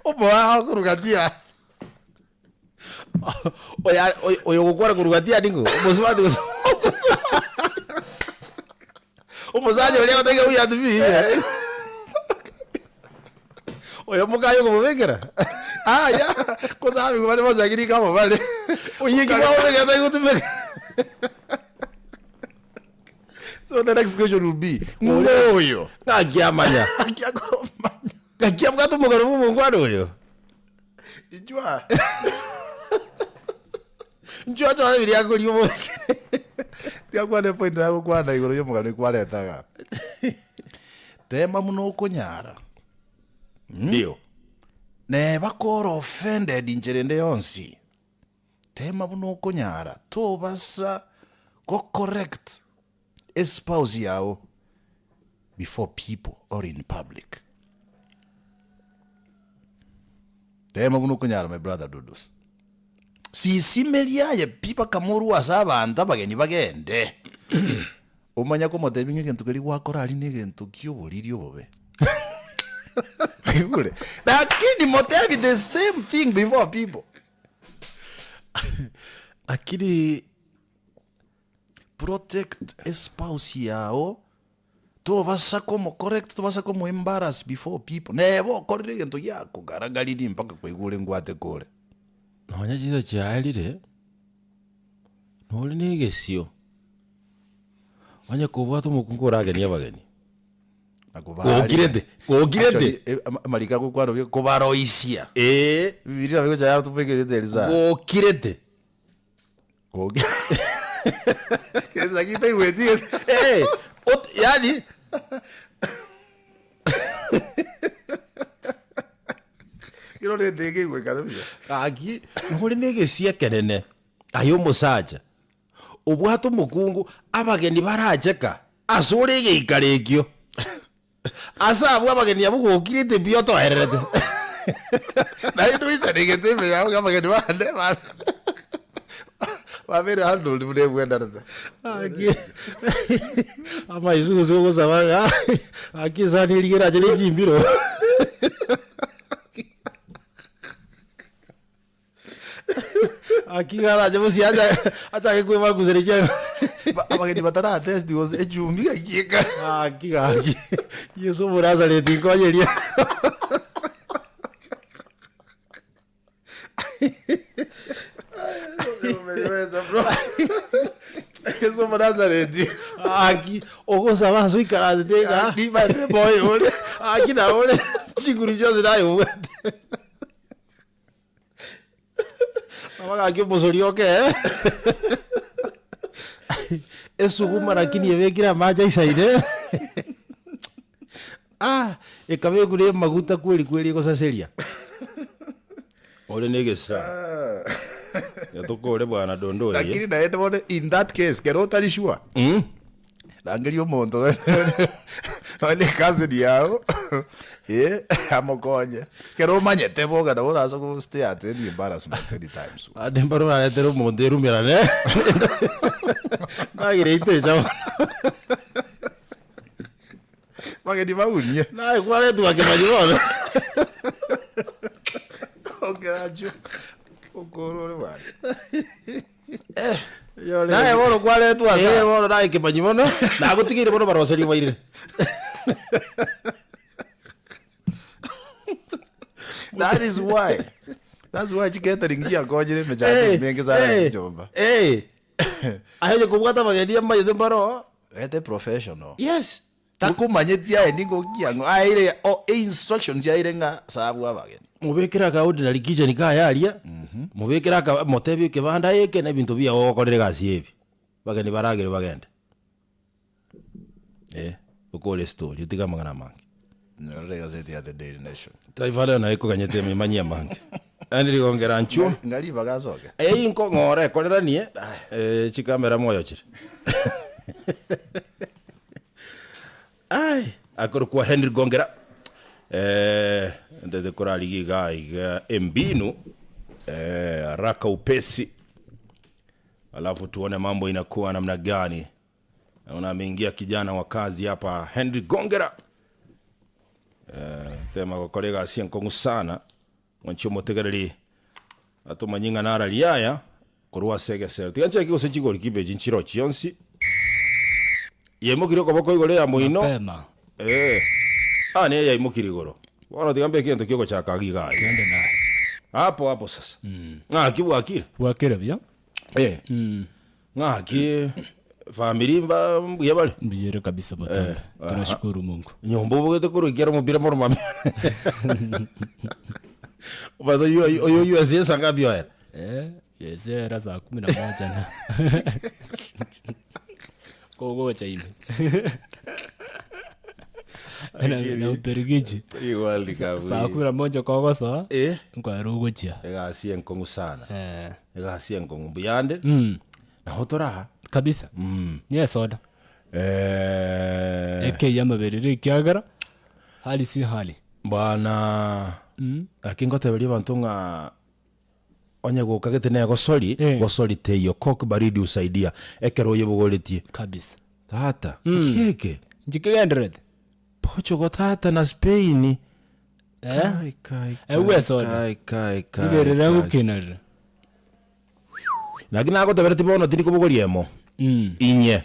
oboa kurugatia oyo gukora kurugatia dingo muzwadi umuzaje uri atega uya tubiyo oyo mukayo kumubekera ya kozabi kubari bazagiri kamo bale uyiki bawo ngata ngutumeka. So the next question will be ngoyo ngakyamanya ngakyamanya mugaro mungwano oyo ijwa njwa jwa biri akuri mo tiakwane point yako kwana igoro yo mugano kwaretaga tema muno konyara ndio ne bakora offended injerende yonsi tema buno konyara to basa go correct espouse yao before people or in public. Tema buno konyara my brother Dudus si simelia ye pipa kamuru asaba anda bageni bagende umanya ko motebinge kintu kiri gwakora ari ne kintu kyoburirio bobe lakini motevi the same thing before people akili protect spouse yao to basa como correct to basa como embarrass before people nebo korire gento yako garagaliri mpaka kwigure ngwate kore nonya jizo cyalire noli negesio wanya kubwata umukungura ageni abageni Gokirete marika ko kwano ko baroisia birira biko cyaya tupegerete eliza gokirete kesa kita iweti yani kiro ne dege we karabya aki noli negesia kenene ayo musaja ubwato mukungu abageni barajeka asure geikarekyo asa abageni abugokirete bioto herete na ndo isa negete me ya abageni bande ba vero hando ndi bwenda nza aki ama izuzo go sabaga aki sani ligera jele jimbiro aki garaje musi aja ke kwema kuzereje abageni batara test was ejumi gakika aki yeso muraza le tinkoyeria bro yeso muraza le ti aki ogosa bazo ikaratega ni ba de boy ole aki na ole chiguri jose dayo Amaga que posorio que eso guma lakini yebekira maja isaire ikabe kule maguta kweli ikosaceria ole negesa yatokore bwana dondo ye lakini naende bone in that case kero tari sure nangerio mondo ole kazi yao amokonye kero manyete boga na ora so stay at any embarrassment any times adembaro aletero mondo rumira ne nagire ite chama mageni maunye na kwale tu akimajibona ogerajo okorore bwana naye bono kwale tu asa bono naye kimanyibona na gutigire bono baroseri baire that's why chiketering chia kojire mejaje mengi sana njomba aheje kubwata bageni amaye baro ete professional yes takumanyetia endingo kiango aire instructions yaire nga sabu abageni mubekera ka ordinary kitchen ka yaria mubekera ka motebi kibanda yeke na bintu bya okorere gasi ebi bageni baragire bagende ukole story utiga magana mangi nyorere gazeti ya The Daily Nation taifa leo na iko ganyete mimanyia mangi andiri gongera nchu ngali bagazoke inko ngore korera nie chikamera moyo chire ai akorukwa Henry Gongera ndete korali giga mbinu raka upesi, alafu tuone mambo inakuwa namna gani. Naona ameingia kijana wa kazi hapa Henry Gongera, tema kwa kolega asienkongu sana mwancho motegereri atumanyinga nara liaya kurwa segesel tiganche kiko sechigori kibe jinchiro chionsi yemukire koboko igore ya muino ne ya imukire igoro wana tigambe kintu kiko cha kagiga twende naye hapo sasa kibwa akire wakira bya ki family mbuye bale mbiyere kabisa batambe tunashukuru Mungu nyombo bogete kurugira mubira mu mama bazo yo asiesa ngapi yo yes era za 11 na kogo cha hivi na uperigiji iwali kabu saa 11 kogo so kwa rugo chia egasi enkongu sana egasi enkongu buyande na hotora kabisa yes oda eke yamaberere kyagara hali si hali bana akingote bali bantunga onye gukagete ne gosoli te yo kok baridi usaidia ekero yebugoletie kabisa tata kike njikegenderete pocho go tata na Spain kai wesoda igerera gukinara nagina go tebere tibono tiri kubugoriemo inye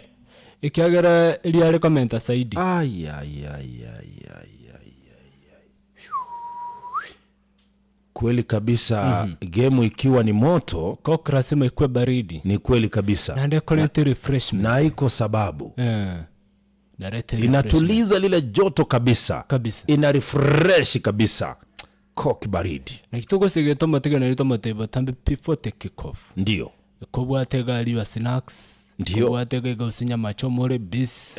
ikyagara iri ari komenta saidi ay kweli kabisa. Game ikiwa ni moto kokra sema ikwe baridi ni kweli kabisa na ndio kolete refreshment na iko sababu inatuliza lile joto kabisa ina refresh kabisa kok baridi na kitoko sigeto matega na rito mateba tambe before the kick off ndio kubwatega ali wa snacks ndio kubwatega gausinya macho more bis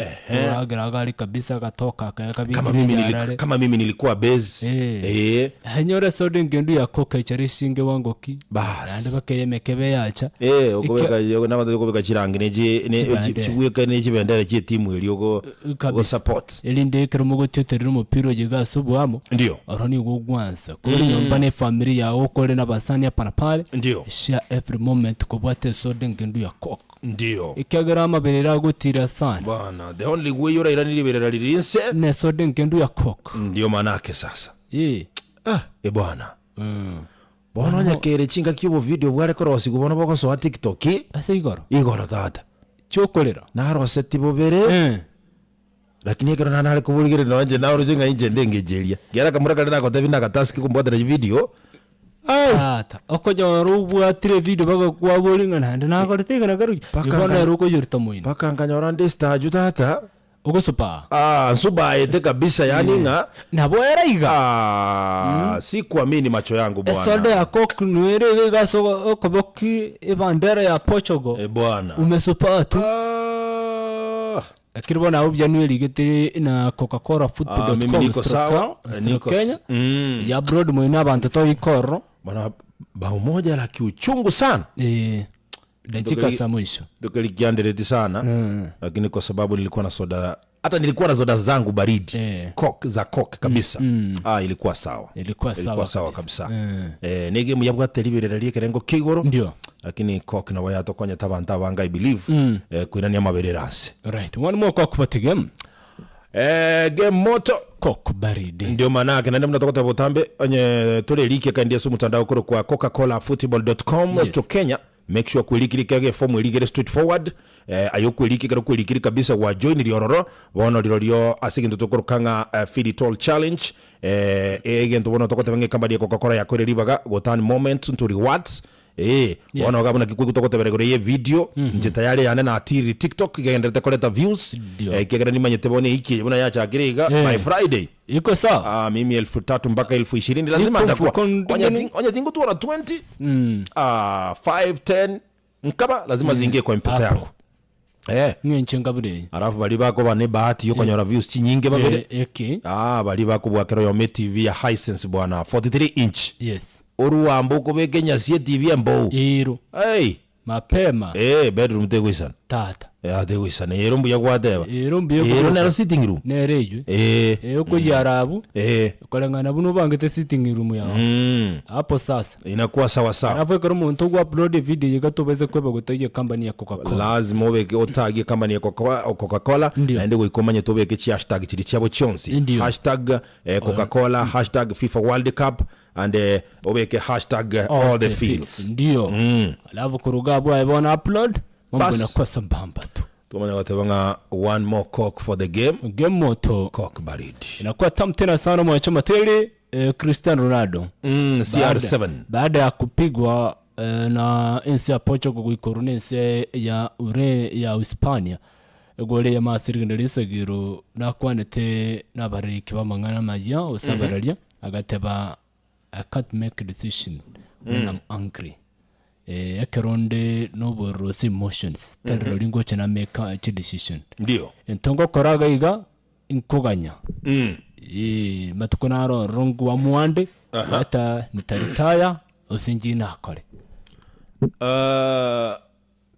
agaragari kabisa gatoka kama mimi nilikuwa base hanyora soda ngendu ya koka icharishinge wangoki bas ande bakeyemekebe yacha okobeka yo nabande okobeka chirangi ne chiweka ne chibendera chi timu iliyo go support elinde keromo tyoterero mupiro jiga subuamo ndio aroni gugwansa kuri nyomba ne family yao kore na basani hapa na pale ndio share every moment kubwate soda ngendu ya koka ndio ikagara maberera gutira sana bana the only way yura irani liberera lirinse ne soda ngendu ya koka ndio manake sasa bwana bona nyakere chinga kibo video bware korosi kubona boko so TikTok ase igoro tata chokolera naro setibo bere lakini ekero nana kubuligire nonje na urujinga inje ndengejeria gera kamura kale nako tavi nakataski kumbodera video ata okojo rubwatire video baga kwabolinga nande nakorete na garu yona ruko yurta moine paka nganyora ndestage tata ugosupa nsuba ete kabisa yani nga nabo era iga si kuamini macho yangu bwana soda ya kok nwere gaso okoboki ibandera ya Portugal bwana umesupa tu lakini bona au bya ligete na Coca-Cola football.com mimi niko sawa niko Kenya ya abroad mwina abantu to ikoro bana bao moja la kiuchungu sana dakika za mwisho tukalikiandereti sana lakini kwa sababu nilikuwa na soda, hata nilikuwa na soda zangu baridi Coke kabisa. Ilikuwa sawa kabisa. Ni game yabwa television kerengo kigoro ndio, lakini Coke na wayato konya tabanta wanga I believe kuirania mabererance. Right, one more Coke for the game. Game moto Coke baridi ndio manake na ndemna tokota botambe onye tole liki kandia su mtandao kuro kwa coca-cola-football.com Kenya. Make sure kulikirikage form iligere straight forward ayo kulikiri kabisa wa join liororo bono lirorio asiginto tokorukanga feed all challenge egento bono tokota bange kambali Coca-Cola ya kore ribaga gotan moment to rewards wana wagabuna kikugu tokota beregore ye video nje tayari yana na atiri TikTok igendete koleta views kigera ni manyete bone iki bona ya chakiriga by Friday iko sawa. Mimi 3,000 mpaka 20,000 lazima ndakuwa onye dingo tu 20 5 10 nkaba lazima zingie kwa mpesa yangu ngenchenga bude arafu bali bako bane bahati yo kanyora views chinyinge babere bali bako bwakero yo TV ya Hisense bwana 43 inch oruambo ko bekenya sie TV ambo iro mapema bedroom tegwisana tata tegwisana ero mbuya gwateba ero na sitting room nereju uko yarabu kolengana buno bangete sitting room yao hapo sasa inakuwa sawa sawa. Alafu kero muntu gwa upload video yigatobeze kweba gutaye company ya Coca-Cola lazima obeke otage company ya Coca-Cola ende goikomanye tobeke chi hashtag chiri chabo chonsi hashtag Coca-Cola hashtag FIFA World Cup and obeke hashtag all the fields ndio alafu kurugabwa ibona upload mambo inakuwa sambamba tu tumanya watebanga one more Coke for the game moto Coke baridi inakuwa tamu tena sana mwacho mateli Cristiano Ronaldo CR7 baada ya kupigwa na nchi ya Portugal kuikoronense ya ya Hispania gole ya masirigandalisa giro na kwanete na bariki bamangana majya osabaralia agateba I can't make a decision when I'm angry. Ekeronde no borose emotions. Tell ringo chena make a decision. Ndio. Entongo koraga iga inkoganya. Matukona rongo wa muande hata nitaritaya osinjina akore.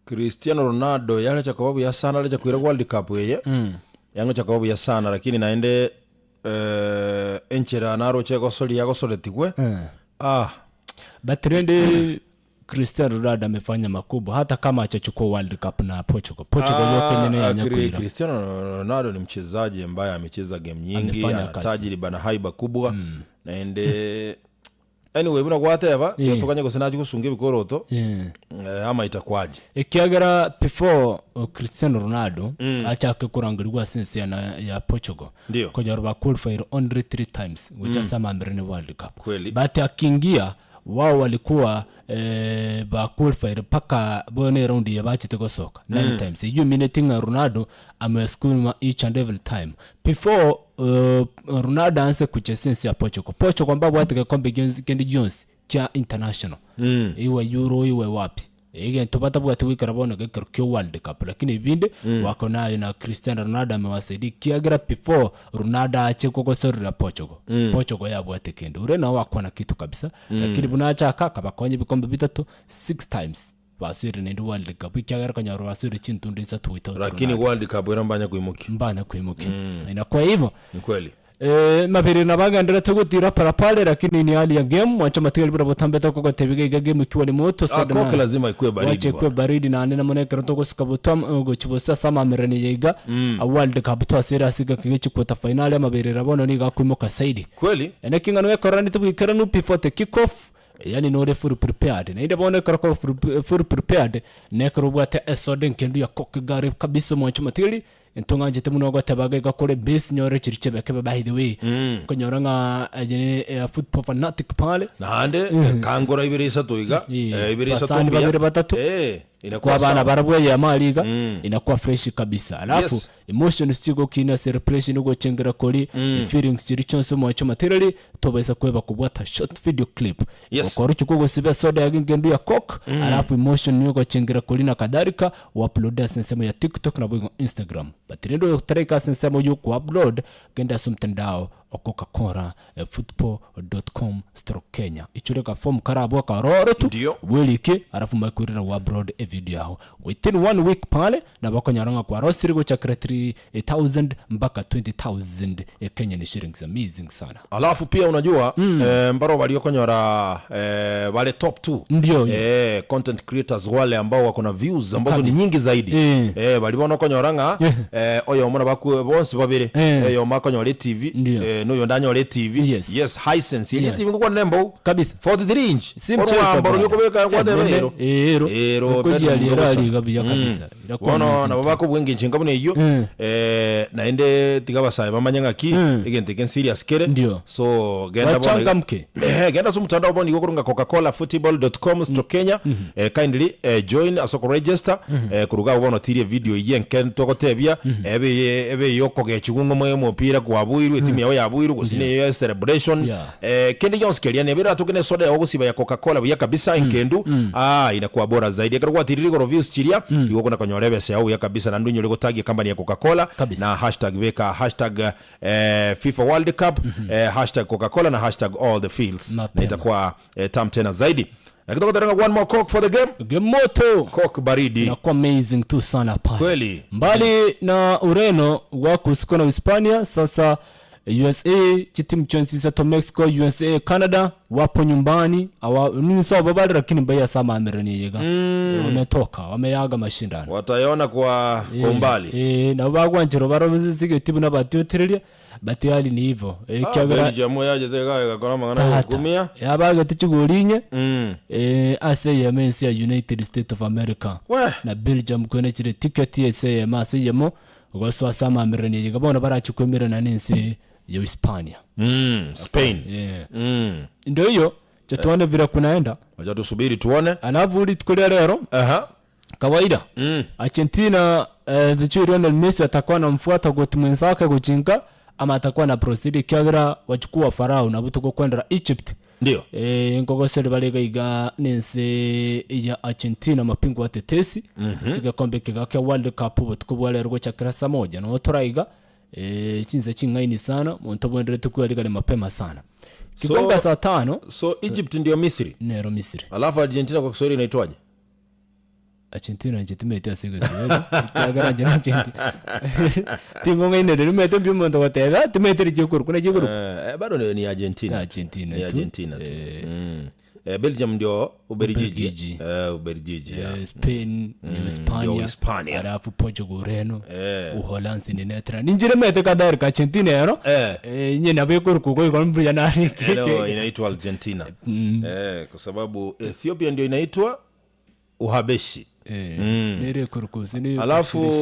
Cristiano Ronaldo yale cha kababu ya sana yale cha kuira World Cup yeye. Yango cha kababu ya sana lakini naende enchera naro chego soli yago soletigwe batrende Cristiano Ronaldo amefanya makubwa hata kama achachukua World Cup na Portugal yote nene yanyakuira. Cristiano Ronaldo ni mchezaji ambaye amecheza game nyingi, ana tajriba na haiba kubwa naende anyway buna gwateba yatokanye gosenaji gusunge bikoroto ama itakwaje ikiagera before Cristiano Ronaldo achake kurangirwa sense ya Portugal kujaribu qualify only 3 times which is some ambrene World Cup but akingia wao walikuwa ba qualify paka bone round ya bachite gosoka 9 times you meaning Ronaldo amesukuma each and every time before Ronaldo anse kuchesensi ya Portugal ambapo ataka kombe Kendi Jones cha international iwe Euro iwe wapi tupata bwati wikarabona gekero World Cup lakini ibinde wako nayo na Cristiano Ronaldo amewasaidia kiagira before Ronaldo ache kogosorera Portugal ya bwati kende urena wako na kitu kabisa lakini bunacha kaka bakonye bikombe bitatu 6 times basuri nende World Cup kiagira kanyaro basuri chintundisa tuwita lakini World Cup irambanya kuimuki inakuwa hivyo ni kweli mabiri nabagandira tegutira parapale lakini ni hali ya game mwacho mateli bura botambeta ko gatebiga game kiwa ni moto sada Coke lazima ikuwe baridi wache kuwe baridi na ane na moneka rotoko sikabutam go chibosa sama merene yiga World Cup to asira siga kigichi kwata finali ya mabiri rabono ni gakwimoka saidi kweli ene kingano ya korani tubikera nu before the kick off yani no full prepared na inde bone karako full prepared ne karubwate esoden kendu ya Coke gari kabisa mwacho mateli entonga jete muno gatabaga gakore base nyore chirichebe kebe by the way konyora nga ajene football fanatic pale na ande kangora ibirisa toiga ibirisa tombia batatu inakuwa bana barabwe ya maliga inakuwa fresh kabisa alafu emotions chigo kina celebration ugo chengera koli feelings chiri chonso mwacho materially tobeza kweba kubwata short video clip okoro chikugo sibe soda ya ngendu ya coke alafu emotion yugo chengera koli na kadhalika upload sensemo ya TikTok na bwigo Instagram batirendo yotareka sensemo yuko upload genda sumtandao Coca-Cola football.com/Kenya ichureka form karabo karoro tu welike alafu makurira wa upload a video yao within 1 week pale na bakonyaranga kwa rosiri go chakra 3000 mpaka 20000 Kenyan shillings. Amazing sana. Alafu pia unajua mbaro waliokonyora wale top 2 ndio content creators wale ambao wako na views ambazo ni nyingi zaidi walibona konyoranga oyo mwana baku bonse babire yo makonyore TV no yondanyore TV yes Hisense ile TV ngoko nembo kabisa 43 inch oro mbaro yokobeka kwa rero ko yali gabiya kabisa irakono na babako bwenge nshinga bune iyo naende tigabasaya bamanyanga ki igenteke serious kere so genda bona genda so mutandao boni gokurunga Coca-Cola football.com/Kenya kindly join asoko register kuruga bono tire video yenken tokotebia ebe yoko gechigungo mwe mupira kwa buiru timu yawe ya buiru gusine celebration kendi yonskelia nebira tukene soda ya gusiba ya Coca-Cola ya kabisa inkendu inakuwa bora zaidi akarwa tiriri reviews chiria yoko na konyorebe yao ya kabisa na ndunyo lego tag ya company ya Coca-Cola na #veka #FIFA World Cup #Coca-Cola na #all the fields itakuwa tam tena zaidi. Nakitoka taranga one more coke for the game moto coke baridi inakuwa amazing tu sana pale kweli. Mbali na Ureno wako usikona Hispania sasa USA chitimu chonsisa to Mexico USA Canada wapo nyumbani nini sawa babali lakini baya sama amerani yega wametoka wameyaga mashindano watayona kwa umbali na bagwanjiro barabuzige tibu na batiotirelia batiyali ni hivyo kyagara jamu yaje tega gakora mangana kumia yabaga tichigurinye ase ya Mensi ya United States of America na Belgium kwene chire ticket yese ya masiyemo goso sama amerani yega bona barachukwemera na ninsi ya Hispania Spain ndio hiyo tuone vile kunaenda wacha tusubiri tuone anavuli tukolia leo kawaida Argentina the Lionel Messi atakuwa anamfuata kwa timu yake kuchinga ama atakuwa na proceed kiagira wachukua Farao na butuko kwenda Egypt ndio ngogosele balega iga nense ya Argentina mapingo watetesi siga kombe kigake World Cup butuko lero go chakira samoja no toraiga chinza chingaini sana muntu bwendere tukuwa ligale mapema sana kigonga saa 5 so Egypt ndio Misri nero Misri alafu Argentina kwa Kiswahili inaitwaje Argentina njitimete sigo sigo kagara jana Argentina tingo ngine ndio meto bimo ndo tega timeteri jikuru kuna jikuru bado ni Argentina ni Argentina tu Belgium ndio Ubelgiji Spain ni Hispania alafu Portugal Ureno Uholanzi ni Netherlands ninjire mete kadari ka Argentina yaro nyina bekuru kuko iko ya nani inaitwa Argentina kwa sababu Ethiopia ndio inaitwa Uhabeshi nere kurukuzi ni alafu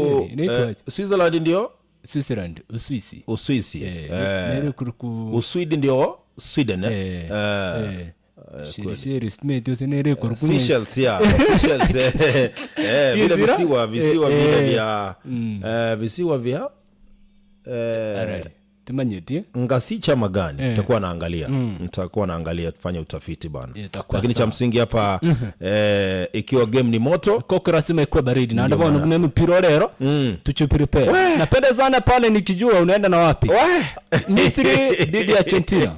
Switzerland ndio Switzerland Uswisi nere kuruku Uswidi ndio Sweden Shiri smedio nere kuruku Seychelles vile visiwa vile vya visiwa vya tumanyeti ngasi chama gani nitakuwa naangalia tufanye utafiti bana lakini cha msingi hapa ikiwa game ni moto kokora ikwe baridi na ndabona kuna mpira leo tuchuprepare napenda sana pale nikijua unaenda na wapi Misri dhidi ya Argentina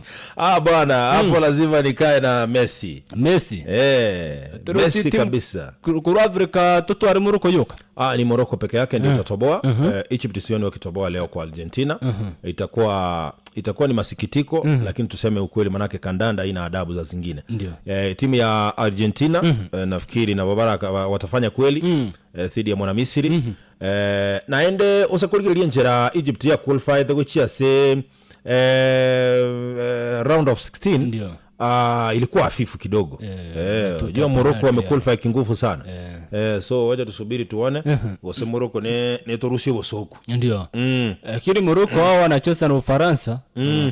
bwana hapo lazima nikae na Messi Messi kabisa kwa Afrika toto ari Morocco yoka ni Morocco peke yake ndio itatoboa Egypt sioni wakitoboa leo kwa Argentina itakuwa ni masikitiko lakini tuseme ukweli manake kandanda ina adabu za zingine timu ya Argentina nafikiri na Babaraka watafanya kweli dhidi ya mwana Misri naende usakuligiria njera Egypt ya qualified guchia se round of 16 ilikuwa hafifu kidogo. Unajua Morocco wamequalify kinguvu sana. So wacha tusubiri tuone wase Morocco ne torushi bosoku. Ndio. Lakini Morocco wao wanacheza na Ufaransa.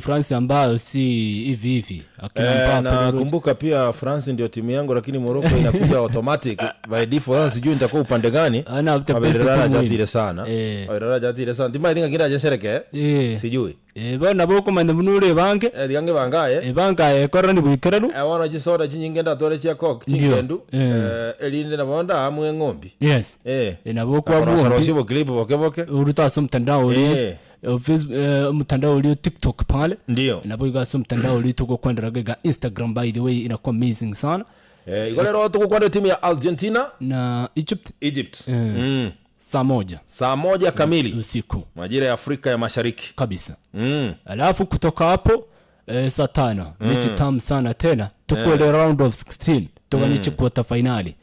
France ambayo si hivi. Na kumbuka pia France ndio timu yangu, lakini Morocco inakuja automatic by default. Sasa sijui nitakuwa upande gani. Aberara jatire sana. Aberara jatire sana. Timu inga ngira jesereke. Sijui. Bana boko mande munure bange. Diange bangaye. Bangaye korani bwikiranu. Wana jisoda chinyingenda tore chia kok chingendu. Elinde na bonda amwe ngombi. Yes. Na boko abu. Saroshibo clip boke. Uruta mtandao uli. Mtandao uli TikTok pale. Ndio. Na boko mtandao uli tuko kwenda ga Instagram, by the way inakuwa amazing sana. Igole ro tuko kwenda timu ya Argentina na Egypt. Saa moja kamili usiku majira ya Afrika ya Mashariki kabisa. Alafu kutoka hapo saa 5 mechi tamu sana tena tuko ile round of 16 tukaniche quarter finali.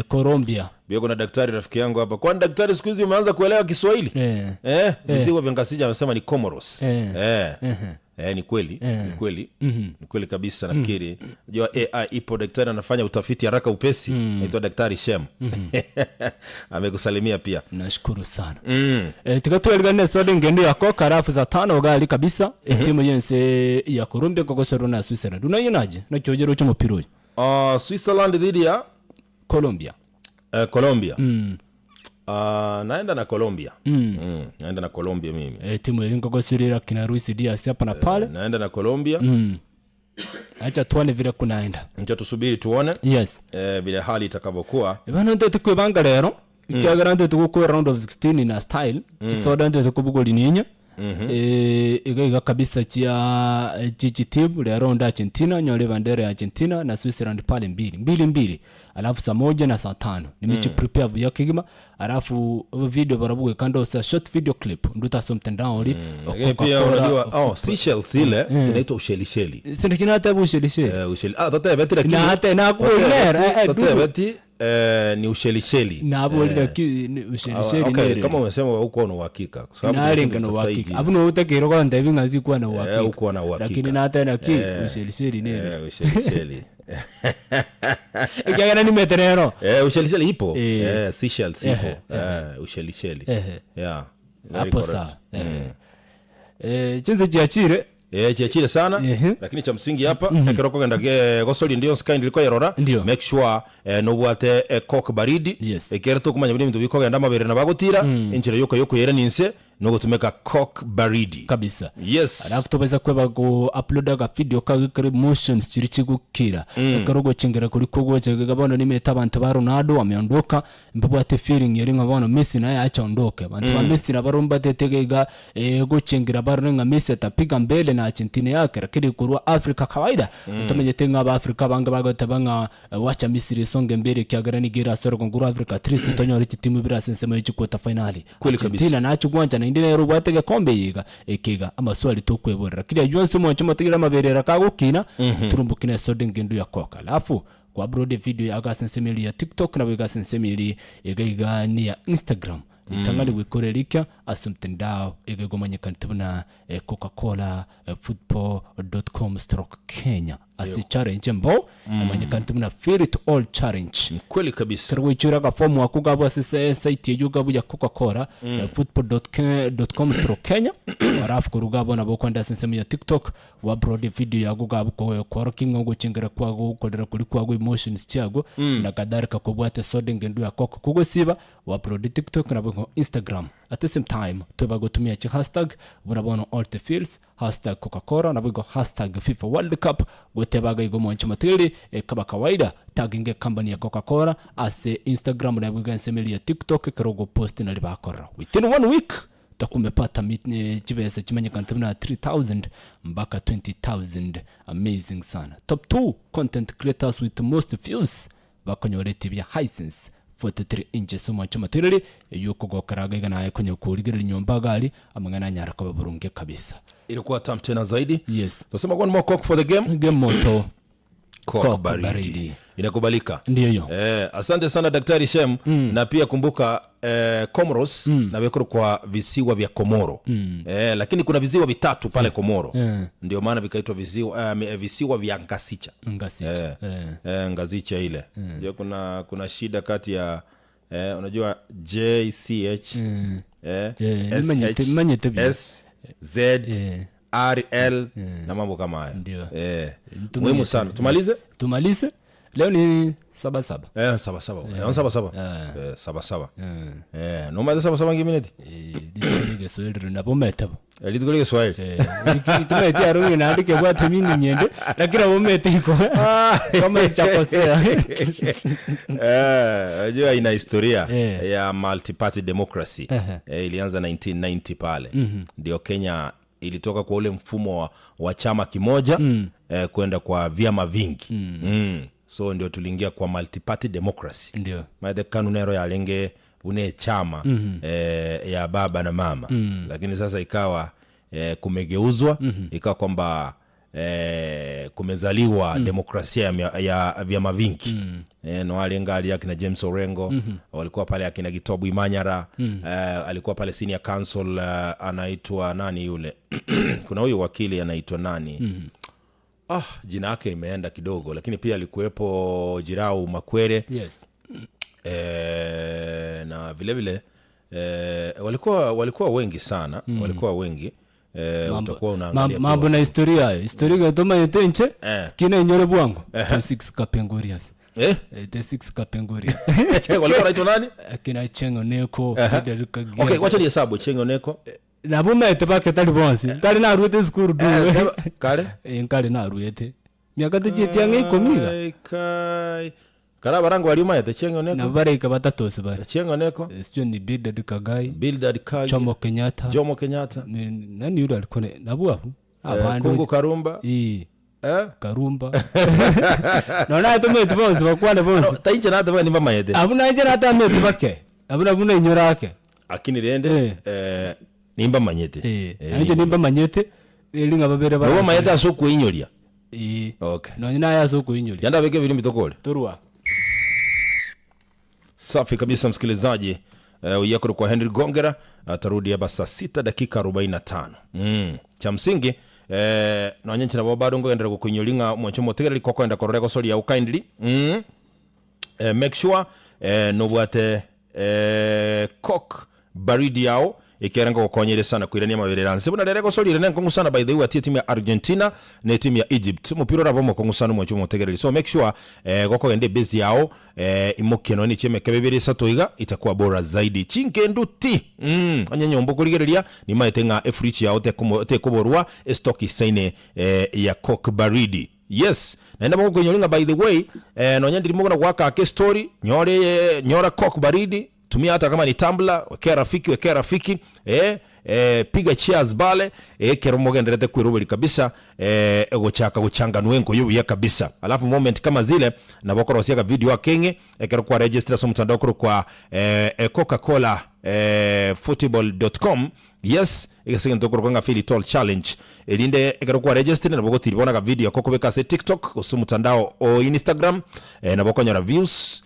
Colombia. Bio kuna daktari rafiki yangu hapa. Kwani daktari siku hizi umeanza kuelewa Kiswahili? Visiwa vya Ngasija amesema ni Comoros. Ni kweli. Ni kweli kabisa nafikiri. Unajua AI ipo, daktari anafanya utafiti haraka upesi. Anaitwa Daktari Shem. Amekusalimia pia. Nashukuru sana. Tikatu eligane soda ngendo ya koka rafu za 5 gali kabisa. Timu yense ya Colombia kokosoro na Switzerland. Unayonaje na chojero cha mpira huyo? Switzerland dhidi ya Colombia. Naenda na Colombia. Naenda na Colombia mimi. Timu ilingo gosirira kina Luis Diaz hapa na pale. Naenda na Colombia. Acha tuone vile kunaenda. Ndio tusubiri tuone. Yes. Vile hali itakavyokuwa. Bana ndio tukwebanga rero. Ikiagara ndio tuko round of 16 na style. Chisoda ndio tukubugoli ninya. Iga kabisa chia timu rero nda Argentina nyole bandera ya Argentina na Switzerland pale 2-2. Alafu saa 1 na saa 5 ni mechi prepare ya kigima. Alafu video barabuge kando sa short video clip nduta so mtandao uli pia unajua Seychelles ile inaitwa Ushelisheli. Sindi kinata Ushelisheli. Tote beti lakini na hata na kuelera tote beti ni Ushelisheli. Na abo ni Ushelisheli ni kama umesema huko na uhakika kwa sababu nalenga na uhakika abuno utakiro kwa ndavi ngazi kwa na uhakika huko na uhakika lakini na hata na Ushelisheli ni Ushelisheli. Ikiagana ni meterero. Ushelisheli ipo. Seychelles ipo. Ushelisheli. Hapo sawa. Chenze chiachire. Chiachire sana. Lakini cha msingi hapa kiroko genda gosoli ndio sky ndiko yarora. Make sure no bwate coke baridi. Ekerto kumanya bindi bintu biko genda mabere na bagutira. Injira yoko yera ninse. Nugo tumeka coke baridi kabisa. Yes. Alafu tubeza kweba go upload ga video ka motions chiri chigukira karogo chingera kuri kogo chegabona ni meta abantu ba Ronaldo wameondoka mbapo ate feeling yeri ngabona Messi naye acha ondoke abantu ba Messi na baromba tetegega go chingera barenga Messi atapiga mbele na Argentina yake lakini kurwa Afrika kawaida tumenye tenga ba Afrika banga bagotabanga wacha Misiri songe mbele kiagara ni gira soro nguru Afrika triste tonyori timu bira sensema yichikota finali Argentina na achugwanja indine rubwatege kombe yiga ekiga amaswali tokwebora kiriya yonse mu cyuma tugira maberera kagukina turumbukina sode ngendo ya koka alafu kwa brode video ya gasensemeli ya TikTok na wegasensemeli egaiga ni ya Instagram nitangali wikorerika asumtendao egegomanyekana tubona Coca-Cola football.com/Kenya asi challenge mbo amanyekana tubona feel it all challenge kweli kabisa karwichura ga form wakugabo site yugabu ya Coca-Cola football.com/Kenya arafu kurugabo nabo kwanda sensemu ya TikTok wa brode video yagugabo ko korking ngo chingera kwago ukolera kuri kwago emotions cyago na kadarika kubwate sode ngendo ya Coca kugosiba wa brode TikTok na Instagram at the same time tubagotumia hashtag burabona all the fields #Coca-Cola na bigo #FIFA World Cup gotebaga igomo nchmatiri kaba kawaida tagging company ya Coca-Cola ase Instagram na bigo nsemeli ya TikTok karogo post na libakora within 1 week takumepata chibesa chimanyekana tuna 3000 mpaka 20000 amazing sana top 2 content creators with the most views bakonyoreti bya Hisense 43 inches much material yuko gokaraga igana kwenye kurigirira nyomba gali amangana nyara kwa burunge kabisa ilikuwa tam tena zaidi. Yes, tunasema kwa more coke for the game moto coke baridi. inakubalika. Ndio hiyo. Asante sana Daktari Shem. Na pia kumbuka Comoros na wekoro kwa visiwa vya Komoro. Lakini kuna visiwa vitatu pale Komoro. Ndio maana vikaitwa visiwa vya Ngasicha. Ngasicha ile. Ndio kuna shida kati ya unajua JCH SH SZRL na mambo kama haya. Muhimu sana. Tumalize? Leo ni 77. 77. Noma 77 ngimineti. Dige sweldo na bometa. Elitgole Swahili. Tumeti arungi na andike kwa temini nyende lakini bometa iko. Kama chakosea. Unajua ina historia ya multi-party democracy. Ilianza 1990 pale. Ndio Kenya ilitoka kwa ule mfumo wa chama kimoja kwenda kwa vyama vingi. So ndio tuliingia kwa multi-party democracy. Ndio. Maana kanunero ya lenge une chama ya baba na mama. Lakini sasa ikawa kumegeuzwa, ikawa kwamba kumezaliwa demokrasia ya vyama vingi. No alenga ali akina James Orengo, walikuwa pale akina Gitobu Imanyara, alikuwa pale senior counsel anaitwa nani yule? Kuna huyu wakili anaitwa nani? Jina yake imeenda kidogo, lakini pia alikuwepo Jirau Makwere. Yes. Na vile vile walikuwa wengi sana. Walikuwa wengi. Utakuwa unaangalia mambo na historia gatoma yetenche kina nyore bwangu the 6 Kapengurias. The 6 Kapengurias. Walikuwa wanaitwa nani? Kina Chengo Neko. Okay, wacha nihesabu Chengo Neko. Na bomete baketali bonsi kali na ruete skuru du kale kali na ruete miaka tete yange ikomiga kai kala barango wali mayete Chengo Neko na bare ikabata bare Chengo Neko sio ni Bildad Kagai Jomo Kenyatta nani yule alikuwa na bwafu Kungu Karumba Karumba naona tumete bonsi bakwale bonsi tainje na tabani mama yete abuna nje na tamete bake abuna inyora yake akini rende nimba manyete anje nimba manyete elinga babere ba manyete asoko inyolia okay no nyina ya asoko inyolia yanda beke vile mitokole turwa safi kabisa msikilizaji. Uyako kwa Henry Gongera atarudi hapa saa 6 dakika 45. Cha msingi no nyenche na bado ngoendera kukunyolinga mwacho motegera liko kwenda kororeko sori ya kindly make sure no bwate cock baridi yao ikirenga gukonyere sana kwirania mabirera nse buna rereko sori rene nkongu sana by the way ati timu ya Argentina na timu ya Egypt mupiro rabo mokongu sana mwacho motegereri. So make sure goko ende base yao imukino ni cheme kebebere satoiga itakuwa bora zaidi chinke nduti anyenyo mbokurigereria ni maetenga efrichi yao te kuborwa stock isaine ya cock baridi. Yes, na ndamo kunyolinga by the way no nyandiri mugona gwaka ke story nyora cock baridi. Tumia hata kama ni tumbler, wekea rafiki piga cheers bale kero mogenderete kwirubiri kabisa gochaka guchanganwe ngo yuya kabisa. Alafu moment kama zile na bokorosia ka video akenge kero kwa register so mtandao kwa Coca-Cola football.com. Yes, ikasenge ndokoro kwanga fili tall challenge elinde kero kwa register na bogotiri bona ka video ko kubeka se TikTok so mtandao o Instagram na bokonyora views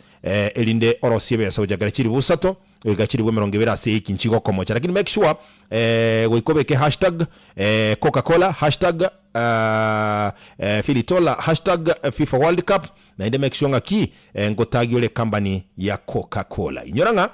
elinde orosiebe ya sauja gachiri busato gachiri bwe 20 ase iki nchigo komocha. Lakini make sure goikobeke hashtag Coca-Cola hashtag Filitola hashtag FIFA World Cup na inde make sure ngaki ngotagi ole company ya Coca-Cola inyoranga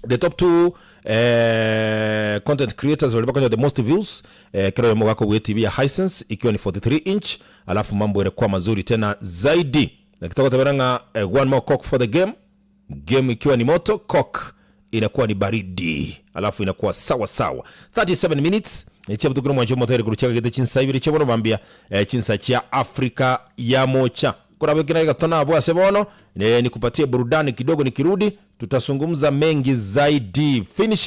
the top 2 content creators wale bakanya the most views kero mogako we TV ya Hisense ikiwa ni 43 inch. Alafu mambo yale kwa mazuri tena zaidi na kitoko taberanga one more cock for the game ikiwa ni moto cock inakuwa ni baridi alafu inakuwa sawa 37 minutes nicha butukuru mwanjo motere kuruchaka gete chinsa ibiri chebono bambia chinsa cha Afrika ya mocha kurabe kina gatona abo asebono nikupatie burudani kidogo nikirudi tutasungumza mengi zaidi. Finish